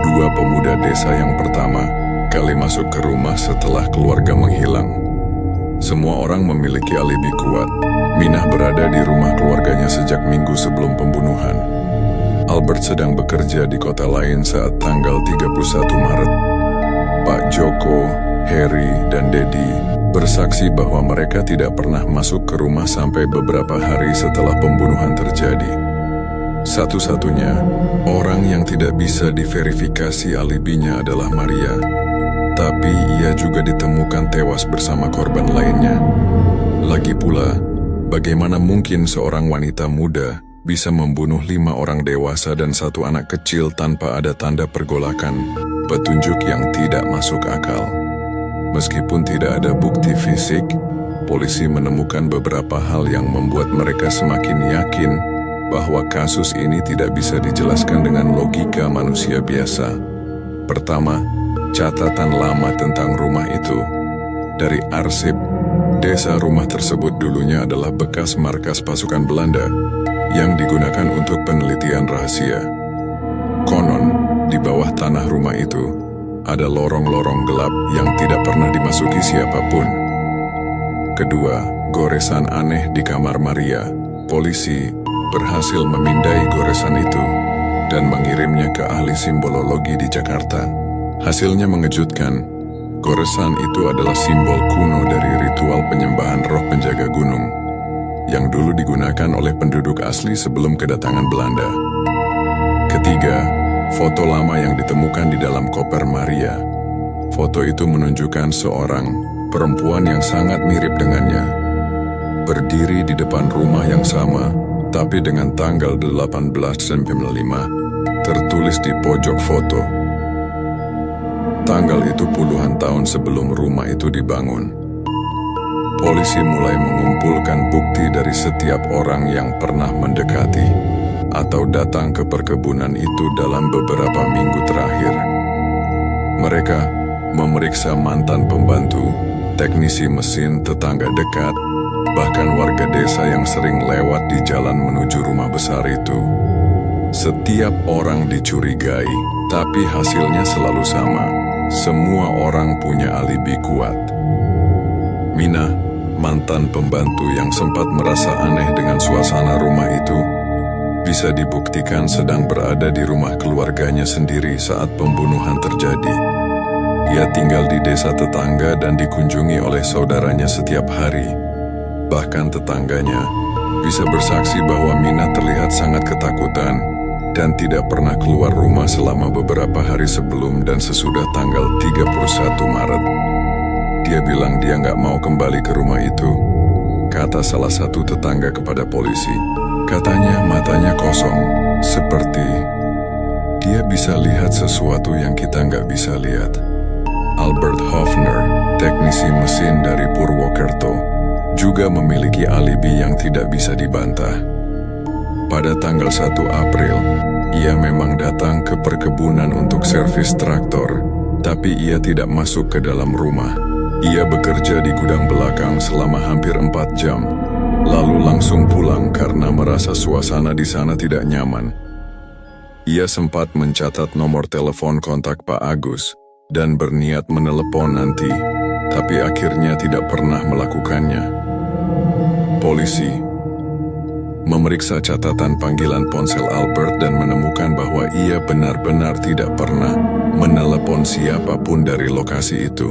[SPEAKER 1] dua pemuda desa yang pertama kali masuk ke rumah setelah keluarga menghilang. Semua orang memiliki alibi kuat. Minah berada di rumah keluarganya sejak minggu sebelum pembunuhan. Albert sedang bekerja di kota lain saat tanggal 31 Maret. Pak Joko, Harry, dan Dedi bersaksi bahwa mereka tidak pernah masuk ke rumah sampai beberapa hari setelah pembunuhan terjadi. Satu-satunya orang yang tidak bisa diverifikasi alibinya adalah Maria, tapi ia juga ditemukan tewas bersama korban lainnya. Lagi pula, bagaimana mungkin seorang wanita muda bisa membunuh 5 orang dewasa dan 1 anak kecil tanpa ada tanda pergolakan, petunjuk yang tidak masuk akal. Meskipun tidak ada bukti fisik, polisi menemukan beberapa hal yang membuat mereka semakin yakin bahwa kasus ini tidak bisa dijelaskan dengan logika manusia biasa. Pertama, catatan lama tentang rumah itu. Dari arsip, desa rumah tersebut dulunya adalah bekas markas pasukan Belanda yang digunakan untuk penelitian rahasia. Konon, di bawah tanah rumah itu ada lorong-lorong gelap yang tidak pernah dimasuki siapapun. Kedua, goresan aneh di kamar Maria. Polisi berhasil memindai goresan itu dan mengirimnya ke ahli simbolologi di Jakarta. Hasilnya mengejutkan. Goresan itu adalah simbol kuno dari ritual penyembahan roh penjaga gunung yang dulu digunakan oleh penduduk asli sebelum kedatangan Belanda. Ketiga, foto lama yang ditemukan di dalam koper Maria. Foto itu menunjukkan seorang perempuan yang sangat mirip dengannya, berdiri di depan rumah yang sama, tapi dengan tanggal 18/5 tertulis di pojok foto. Tanggal itu puluhan tahun sebelum rumah itu dibangun. Polisi mulai mengumpulkan bukti dari setiap orang yang pernah mendekati atau datang ke perkebunan itu dalam beberapa minggu terakhir. Mereka memeriksa mantan pembantu, teknisi mesin tetangga dekat, bahkan warga desa yang sering lewat di jalan menuju rumah besar itu. Setiap orang dicurigai, tapi hasilnya selalu sama. Semua orang punya alibi kuat. Mina, mantan pembantu yang sempat merasa aneh dengan suasana rumah itu, bisa dibuktikan sedang berada di rumah keluarganya sendiri saat pembunuhan terjadi. Ia tinggal di desa tetangga dan dikunjungi oleh saudaranya setiap hari. Bahkan tetangganya bisa bersaksi bahwa Mina terlihat sangat ketakutan dan tidak pernah keluar rumah selama beberapa hari sebelum dan sesudah tanggal 31 Maret. Dia bilang dia nggak mau kembali ke rumah itu, kata salah satu tetangga kepada polisi. Katanya matanya kosong, seperti dia bisa lihat sesuatu yang kita nggak bisa lihat. Albert Hofner, teknisi mesin dari Purwokerto, juga memiliki alibi yang tidak bisa dibantah. Pada tanggal 1 April, ia memang datang ke perkebunan untuk servis traktor, tapi ia tidak masuk ke dalam rumah. Ia bekerja di gudang belakang selama hampir 4 jam, lalu langsung pulang karena merasa suasana di sana tidak nyaman. Ia sempat mencatat nomor telepon kontak Pak Agus dan berniat menelepon nanti, tapi akhirnya tidak pernah melakukannya. Polisi memeriksa catatan panggilan ponsel Albert dan menemukan bahwa ia benar-benar tidak pernah menelepon siapapun dari lokasi itu.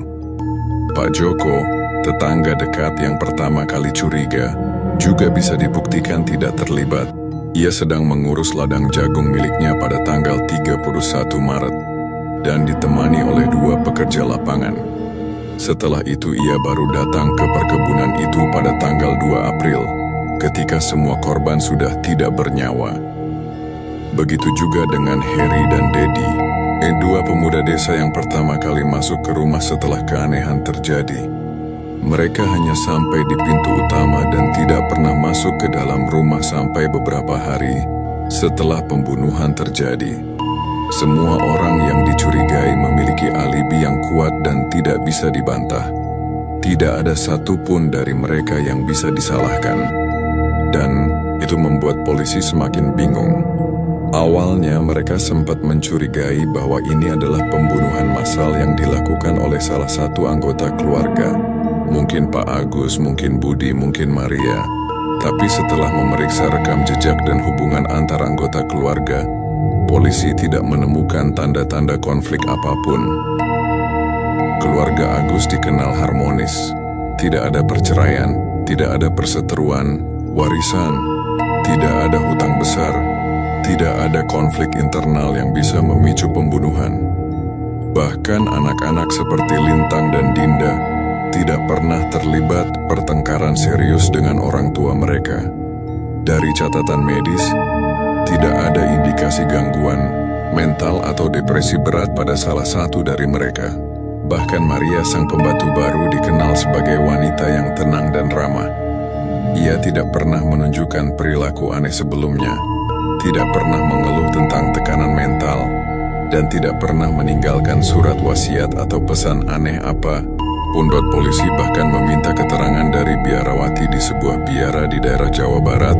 [SPEAKER 1] Pak Joko, tetangga dekat yang pertama kali curiga, juga bisa dibuktikan tidak terlibat. Ia sedang mengurus ladang jagung miliknya pada tanggal 31 Maret dan ditemani oleh 2 pekerja lapangan. Setelah itu ia baru datang ke perkebunan itu pada tanggal 2 April, ketika semua korban sudah tidak bernyawa. Begitu juga dengan Harry dan Dedi, 2 pemuda desa yang pertama kali masuk ke rumah setelah keanehan terjadi. Mereka hanya sampai di pintu utama dan tidak pernah masuk ke dalam rumah sampai beberapa hari setelah pembunuhan terjadi. Semua orang yang dicurigai memiliki alibi yang kuat dan tidak bisa dibantah. Tidak ada satupun dari mereka yang bisa disalahkan. Dan itu membuat polisi semakin bingung. Awalnya mereka sempat mencurigai bahwa ini adalah pembunuhan massal yang dilakukan oleh salah satu anggota keluarga. Mungkin Pak Agus, mungkin Budi, mungkin Maria. Tapi setelah memeriksa rekam jejak dan hubungan antar anggota keluarga, polisi tidak menemukan tanda-tanda konflik apapun. Keluarga Agus dikenal harmonis. Tidak ada perceraian, tidak ada perseteruan, warisan, tidak ada hutang besar. Tidak ada konflik internal yang bisa memicu pembunuhan. Bahkan anak-anak seperti Lintang dan Dinda tidak pernah terlibat pertengkaran serius dengan orang tua mereka. Dari catatan medis, tidak ada indikasi gangguan mental atau depresi berat pada salah satu dari mereka. Bahkan Maria, sang pembantu baru, dikenal sebagai wanita yang tenang dan ramah. Ia tidak pernah menunjukkan perilaku aneh sebelumnya, tidak pernah mengeluh tentang tekanan mental, dan tidak pernah meninggalkan surat wasiat atau pesan aneh apa. Pundot polisi bahkan meminta keterangan dari biarawati di sebuah biara di daerah Jawa Barat,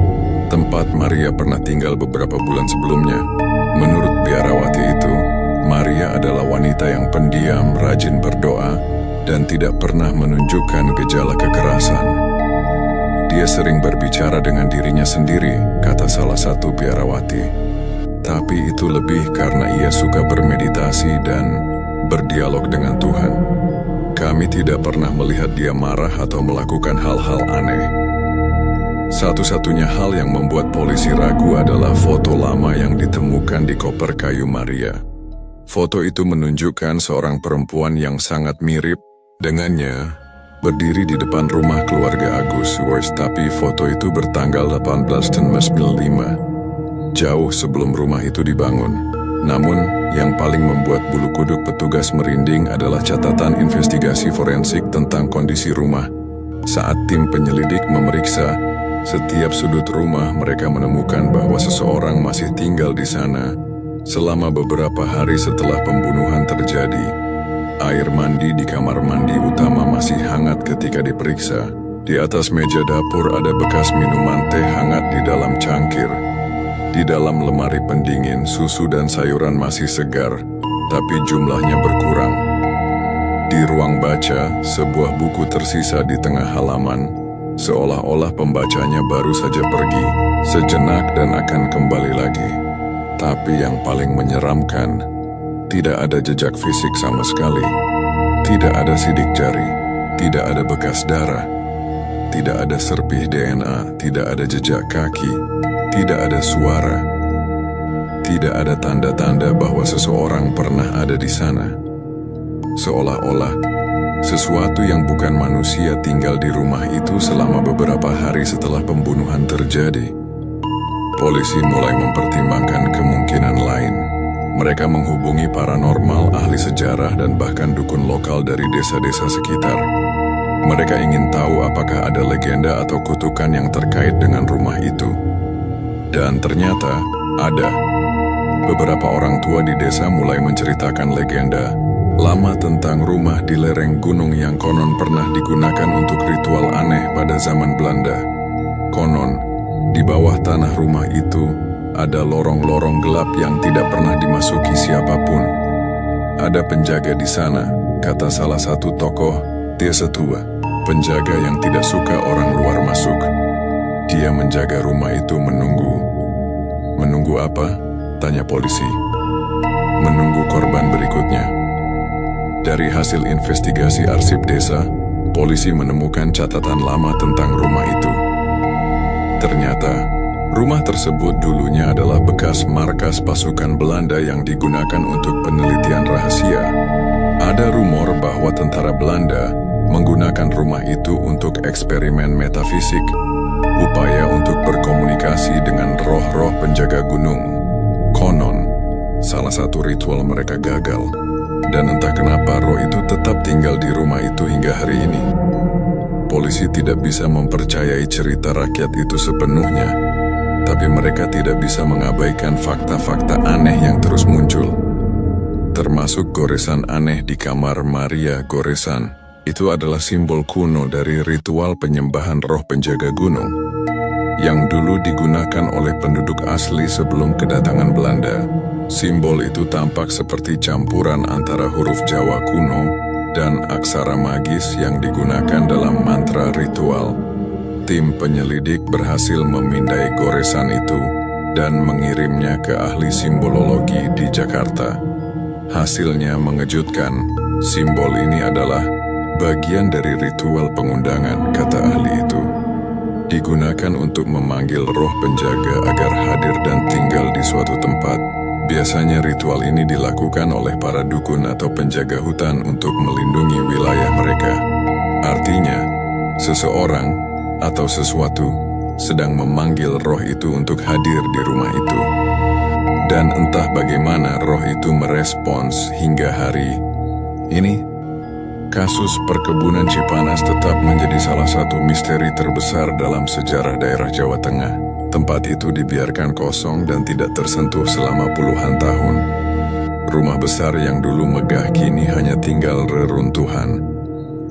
[SPEAKER 1] tempat Maria pernah tinggal beberapa bulan sebelumnya. Menurut biarawati itu, Maria adalah wanita yang pendiam, rajin berdoa, dan tidak pernah menunjukkan gejala kekerasan. Dia sering berbicara dengan dirinya sendiri, kata salah satu biarawati. Tapi itu lebih karena ia suka bermeditasi dan berdialog dengan Tuhan. Kami tidak pernah melihat dia marah atau melakukan hal-hal aneh. Satu-satunya hal yang membuat polisi ragu adalah foto lama yang ditemukan di koper kayu Maria. Foto itu menunjukkan seorang perempuan yang sangat mirip dengannya berdiri di depan rumah keluarga Agus. Tapi foto itu bertanggal 18 dan 1995, jauh sebelum rumah itu dibangun. Namun, yang paling membuat bulu kuduk petugas merinding adalah catatan investigasi forensik tentang kondisi rumah. Saat tim penyelidik memeriksa setiap sudut rumah, mereka menemukan bahwa seseorang masih tinggal di sana selama beberapa hari setelah pembunuhan terjadi. Air mandi di kamar mandi utama masih hangat ketika diperiksa. Di atas meja dapur ada bekas minuman teh hangat di dalam cangkir. Di dalam lemari pendingin, susu dan sayuran masih segar, tapi jumlahnya berkurang. Di ruang baca, sebuah buku tersisa di tengah halaman, seolah-olah pembacanya baru saja pergi sejenak dan akan kembali lagi. Tapi yang paling menyeramkan, tidak ada jejak fisik sama sekali. Tidak ada sidik jari, tidak ada bekas darah, tidak ada serpih DNA, tidak ada jejak kaki, tidak ada suara. Tidak ada tanda-tanda bahwa seseorang pernah ada di sana. Seolah-olah sesuatu yang bukan manusia tinggal di rumah itu selama beberapa hari setelah pembunuhan terjadi. Polisi mulai mempertimbangkan kemungkinan lain. Mereka menghubungi paranormal, ahli sejarah, dan bahkan dukun lokal dari desa-desa sekitar. Mereka ingin tahu apakah ada legenda atau kutukan yang terkait dengan rumah itu. Dan ternyata ada. Beberapa orang tua di desa mulai menceritakan legenda lama tentang rumah di lereng gunung yang konon pernah digunakan untuk ritual aneh pada zaman Belanda. Konon, di bawah tanah rumah itu ada lorong-lorong gelap yang tidak pernah dimasuki siapapun. Ada penjaga di sana, kata salah satu tokoh desa tua. Penjaga yang tidak suka orang luar masuk. Dia menjaga rumah itu menunggu. Menunggu apa? Tanya polisi. Menunggu korban berikutnya. Dari hasil investigasi arsip desa, polisi menemukan catatan lama tentang rumah itu. Ternyata, rumah tersebut dulunya adalah bekas markas pasukan Belanda yang digunakan untuk penelitian rahasia. Ada rumor bahwa tentara Belanda menggunakan rumah itu untuk eksperimen metafisik, upaya untuk berkomunikasi dengan roh-roh penjaga gunung. Konon, salah satu ritual mereka gagal, dan entah kenapa roh itu tetap tinggal di rumah itu hingga hari ini. Polisi tidak bisa mempercayai cerita rakyat itu sepenuhnya, tapi mereka tidak bisa mengabaikan fakta-fakta aneh yang terus muncul. Termasuk goresan aneh di kamar Maria. Goresan itu adalah simbol kuno dari ritual penyembahan roh penjaga gunung. yang dulu digunakan oleh penduduk asli sebelum kedatangan Belanda. Simbol itu tampak seperti campuran antara huruf Jawa kuno dan aksara magis yang digunakan dalam mantra ritual. Tim penyelidik berhasil memindai goresan itu dan mengirimnya ke ahli simbolologi di Jakarta. Hasilnya mengejutkan. Simbol ini adalah bagian dari ritual pengundangan, kata ahli itu. Digunakan untuk memanggil roh penjaga agar hadir dan tinggal di suatu tempat. Biasanya ritual ini dilakukan oleh para dukun atau penjaga hutan untuk melindungi wilayah mereka. Artinya, seseorang atau sesuatu sedang memanggil roh itu untuk hadir di rumah itu. Dan entah bagaimana roh itu merespons hingga hari ini. Kasus perkebunan Cipanas tetap menjadi salah satu misteri terbesar dalam sejarah daerah Jawa Tengah. Tempat itu dibiarkan kosong dan tidak tersentuh selama puluhan tahun. Rumah besar yang dulu megah kini hanya tinggal reruntuhan.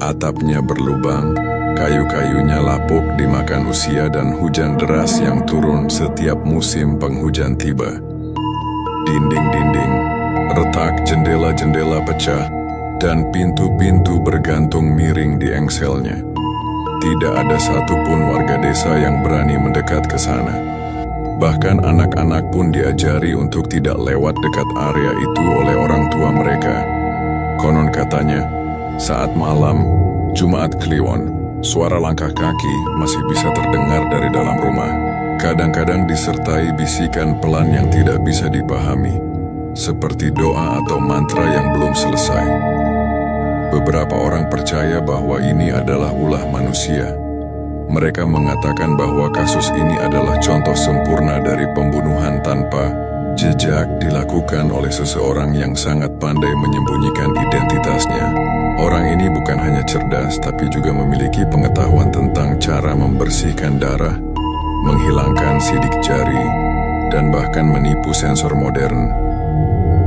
[SPEAKER 1] Atapnya berlubang, kayu-kayunya lapuk dimakan usia dan hujan deras yang turun setiap musim penghujan tiba. Dinding-dinding, retak jendela-jendela pecah, dan pintu-pintu bergantung miring di engselnya. Tidak ada satupun warga desa yang berani mendekat ke sana. Bahkan anak-anak pun diajari untuk tidak lewat dekat area itu oleh orang tua mereka. Konon katanya, saat malam, Jumat Kliwon, suara langkah kaki masih bisa terdengar dari dalam rumah. Kadang-kadang disertai bisikan pelan yang tidak bisa dipahami, seperti doa atau mantra yang belum selesai. Beberapa orang percaya bahwa ini adalah ulah manusia. Mereka mengatakan bahwa kasus ini adalah contoh sempurna dari pembunuhan tanpa jejak dilakukan oleh seseorang yang sangat pandai menyembunyikan identitasnya. Orang ini bukan hanya cerdas, tapi juga memiliki pengetahuan tentang cara membersihkan darah, menghilangkan sidik jari, dan bahkan menipu sensor modern.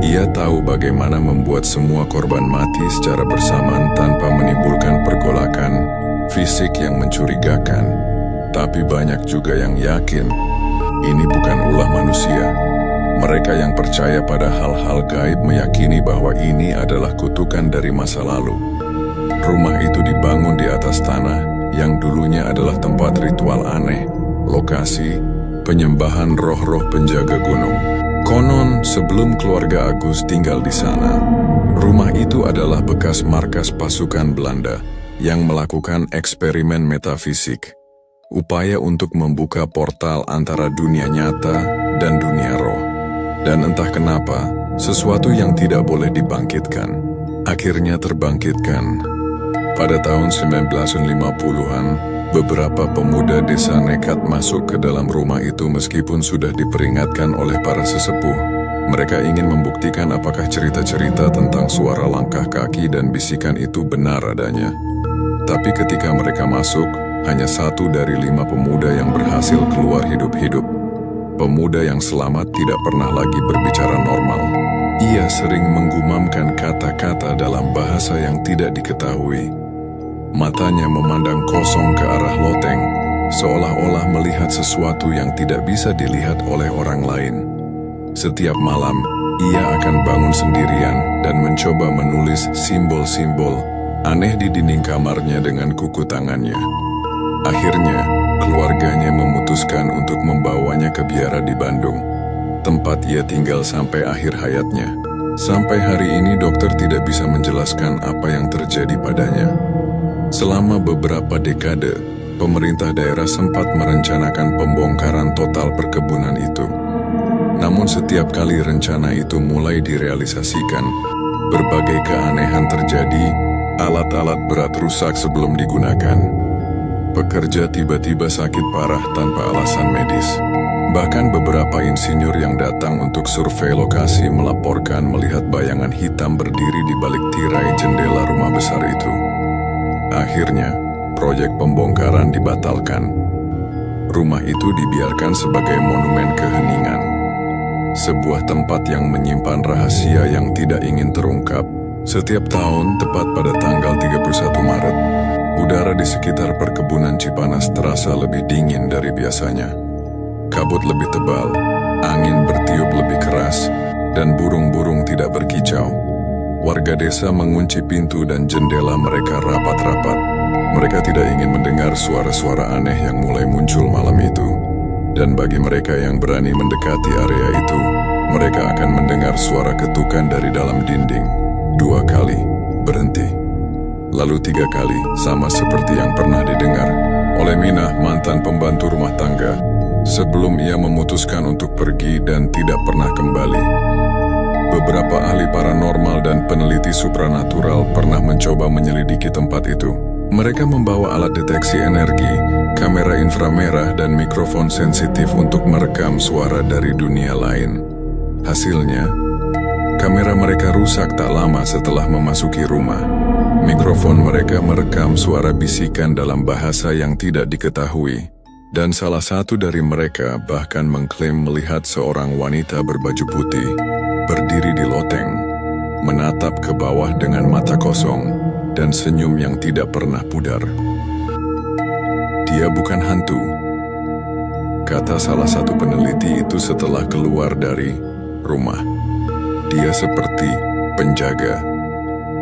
[SPEAKER 1] Ia tahu bagaimana membuat semua korban mati secara bersamaan tanpa menimbulkan pergolakan fisik yang mencurigakan. Tapi banyak juga yang yakin ini bukan ulah manusia. Mereka yang percaya pada hal-hal gaib meyakini bahwa ini adalah kutukan dari masa lalu. Rumah itu dibangun di atas tanah yang dulunya adalah tempat ritual aneh, lokasi penyembahan roh-roh penjaga gunung. Konon, sebelum keluarga Agus tinggal di sana, rumah itu adalah bekas markas pasukan Belanda yang melakukan eksperimen metafisik, upaya untuk membuka portal antara dunia nyata dan dunia roh. Dan entah kenapa, sesuatu yang tidak boleh dibangkitkan, akhirnya terbangkitkan. Pada tahun 1950-an, beberapa pemuda desa nekat masuk ke dalam rumah itu meskipun sudah diperingatkan oleh para sesepuh. Mereka ingin membuktikan apakah cerita-cerita tentang suara langkah kaki dan bisikan itu benar adanya. Tapi ketika mereka masuk, hanya 1 dari 5 pemuda yang berhasil keluar hidup-hidup. Pemuda yang selamat tidak pernah lagi berbicara normal. Ia sering menggumamkan kata-kata dalam bahasa yang tidak diketahui. Matanya memandang kosong ke arah loteng, seolah-olah melihat sesuatu yang tidak bisa dilihat oleh orang lain. Setiap malam, ia akan bangun sendirian dan mencoba menulis simbol-simbol aneh di dinding kamarnya dengan kuku tangannya. Akhirnya, keluarganya memutuskan untuk membawanya ke biara di Bandung, tempat ia tinggal sampai akhir hayatnya. Sampai hari ini dokter tidak bisa menjelaskan apa yang terjadi padanya. Selama beberapa dekade, pemerintah daerah sempat merencanakan pembongkaran total perkebunan itu. Namun setiap kali rencana itu mulai direalisasikan, berbagai keanehan terjadi, alat-alat berat rusak sebelum digunakan. Pekerja tiba-tiba sakit parah tanpa alasan medis. Bahkan beberapa insinyur yang datang untuk survei lokasi melaporkan melihat bayangan hitam berdiri di balik tirai jendela rumah besar itu. Akhirnya, proyek pembongkaran dibatalkan. Rumah itu dibiarkan sebagai monumen keheningan. Sebuah tempat yang menyimpan rahasia yang tidak ingin terungkap, Setiap tahun, tepat pada tanggal 31 Maret, udara di sekitar perkebunan Cipanas terasa lebih dingin dari biasanya. Kabut lebih tebal, angin bertiup lebih keras, dan burung-burung tidak berkicau. Warga desa mengunci pintu dan jendela mereka rapat-rapat. Mereka tidak ingin mendengar suara-suara aneh yang mulai muncul malam itu. Dan bagi mereka yang berani mendekati area itu, mereka akan mendengar suara ketukan dari dalam dinding. 2 kali, berhenti. Lalu 3 kali, sama seperti yang pernah didengar oleh Minah, mantan pembantu rumah tangga, sebelum ia memutuskan untuk pergi dan tidak pernah kembali. Beberapa ahli paranormal dan peneliti supranatural pernah mencoba menyelidiki tempat itu. Mereka membawa alat deteksi energi, kamera inframerah, dan mikrofon sensitif untuk merekam suara dari dunia lain. Hasilnya, kamera mereka rusak tak lama setelah memasuki rumah. Mikrofon mereka merekam suara bisikan dalam bahasa yang tidak diketahui. Dan salah satu dari mereka bahkan mengklaim melihat seorang wanita berbaju putih, berdiri di loteng, menatap ke bawah dengan mata kosong, dan senyum yang tidak pernah pudar. Dia bukan hantu, kata salah satu peneliti itu setelah keluar dari rumah. Dia seperti penjaga.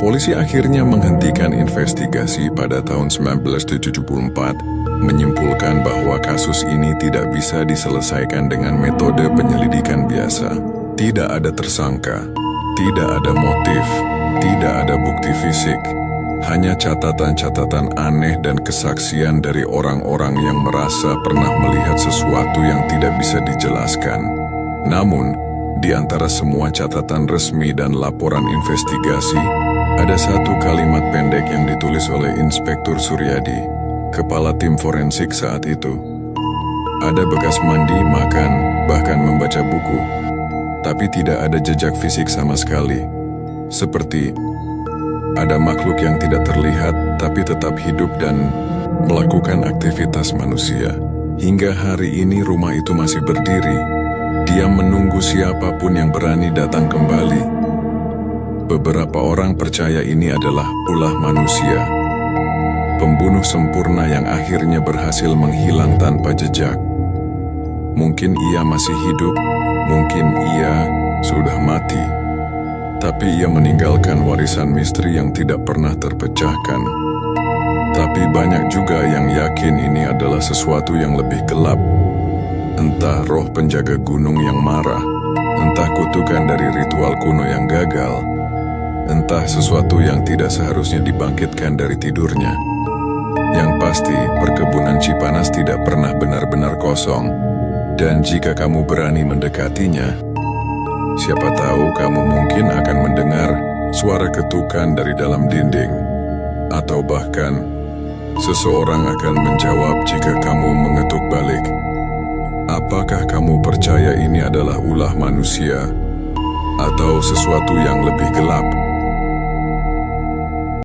[SPEAKER 1] Polisi akhirnya menghentikan investigasi pada tahun 1974, menyimpulkan bahwa kasus ini tidak bisa diselesaikan dengan metode penyelidikan biasa. Tidak ada tersangka, tidak ada motif, tidak ada bukti fisik, hanya catatan-catatan aneh dan kesaksian dari orang-orang yang merasa pernah melihat sesuatu yang tidak bisa dijelaskan. Namun, di antara semua catatan resmi dan laporan investigasi, ada satu kalimat pendek yang ditulis oleh Inspektur Suryadi, kepala tim forensik saat itu. Ada bekas mandi, makan, bahkan membaca buku, tapi tidak ada jejak fisik sama sekali. Seperti ada makhluk yang tidak terlihat tapi tetap hidup dan melakukan aktivitas manusia. Hingga hari ini rumah itu masih berdiri. Dia menunggu siapapun yang berani datang kembali. Beberapa orang percaya ini adalah ulah manusia, pembunuh sempurna yang akhirnya berhasil menghilang tanpa jejak. Mungkin ia masih hidup, mungkin ia sudah mati, tapi ia meninggalkan warisan misteri yang tidak pernah terpecahkan. Tapi banyak juga yang yakin ini adalah sesuatu yang lebih gelap. Entah roh penjaga gunung yang marah, entah kutukan dari ritual kuno yang gagal, entah sesuatu yang tidak seharusnya dibangkitkan dari tidurnya. Yang pasti, perkebunan Cipanas tidak pernah benar-benar kosong, dan jika kamu berani mendekatinya, siapa tahu kamu mungkin akan mendengar suara ketukan dari dalam dinding, atau bahkan seseorang akan menjawab jika kamu mengetuk balik. Apakah kamu percaya ini adalah ulah manusia atau sesuatu yang lebih gelap?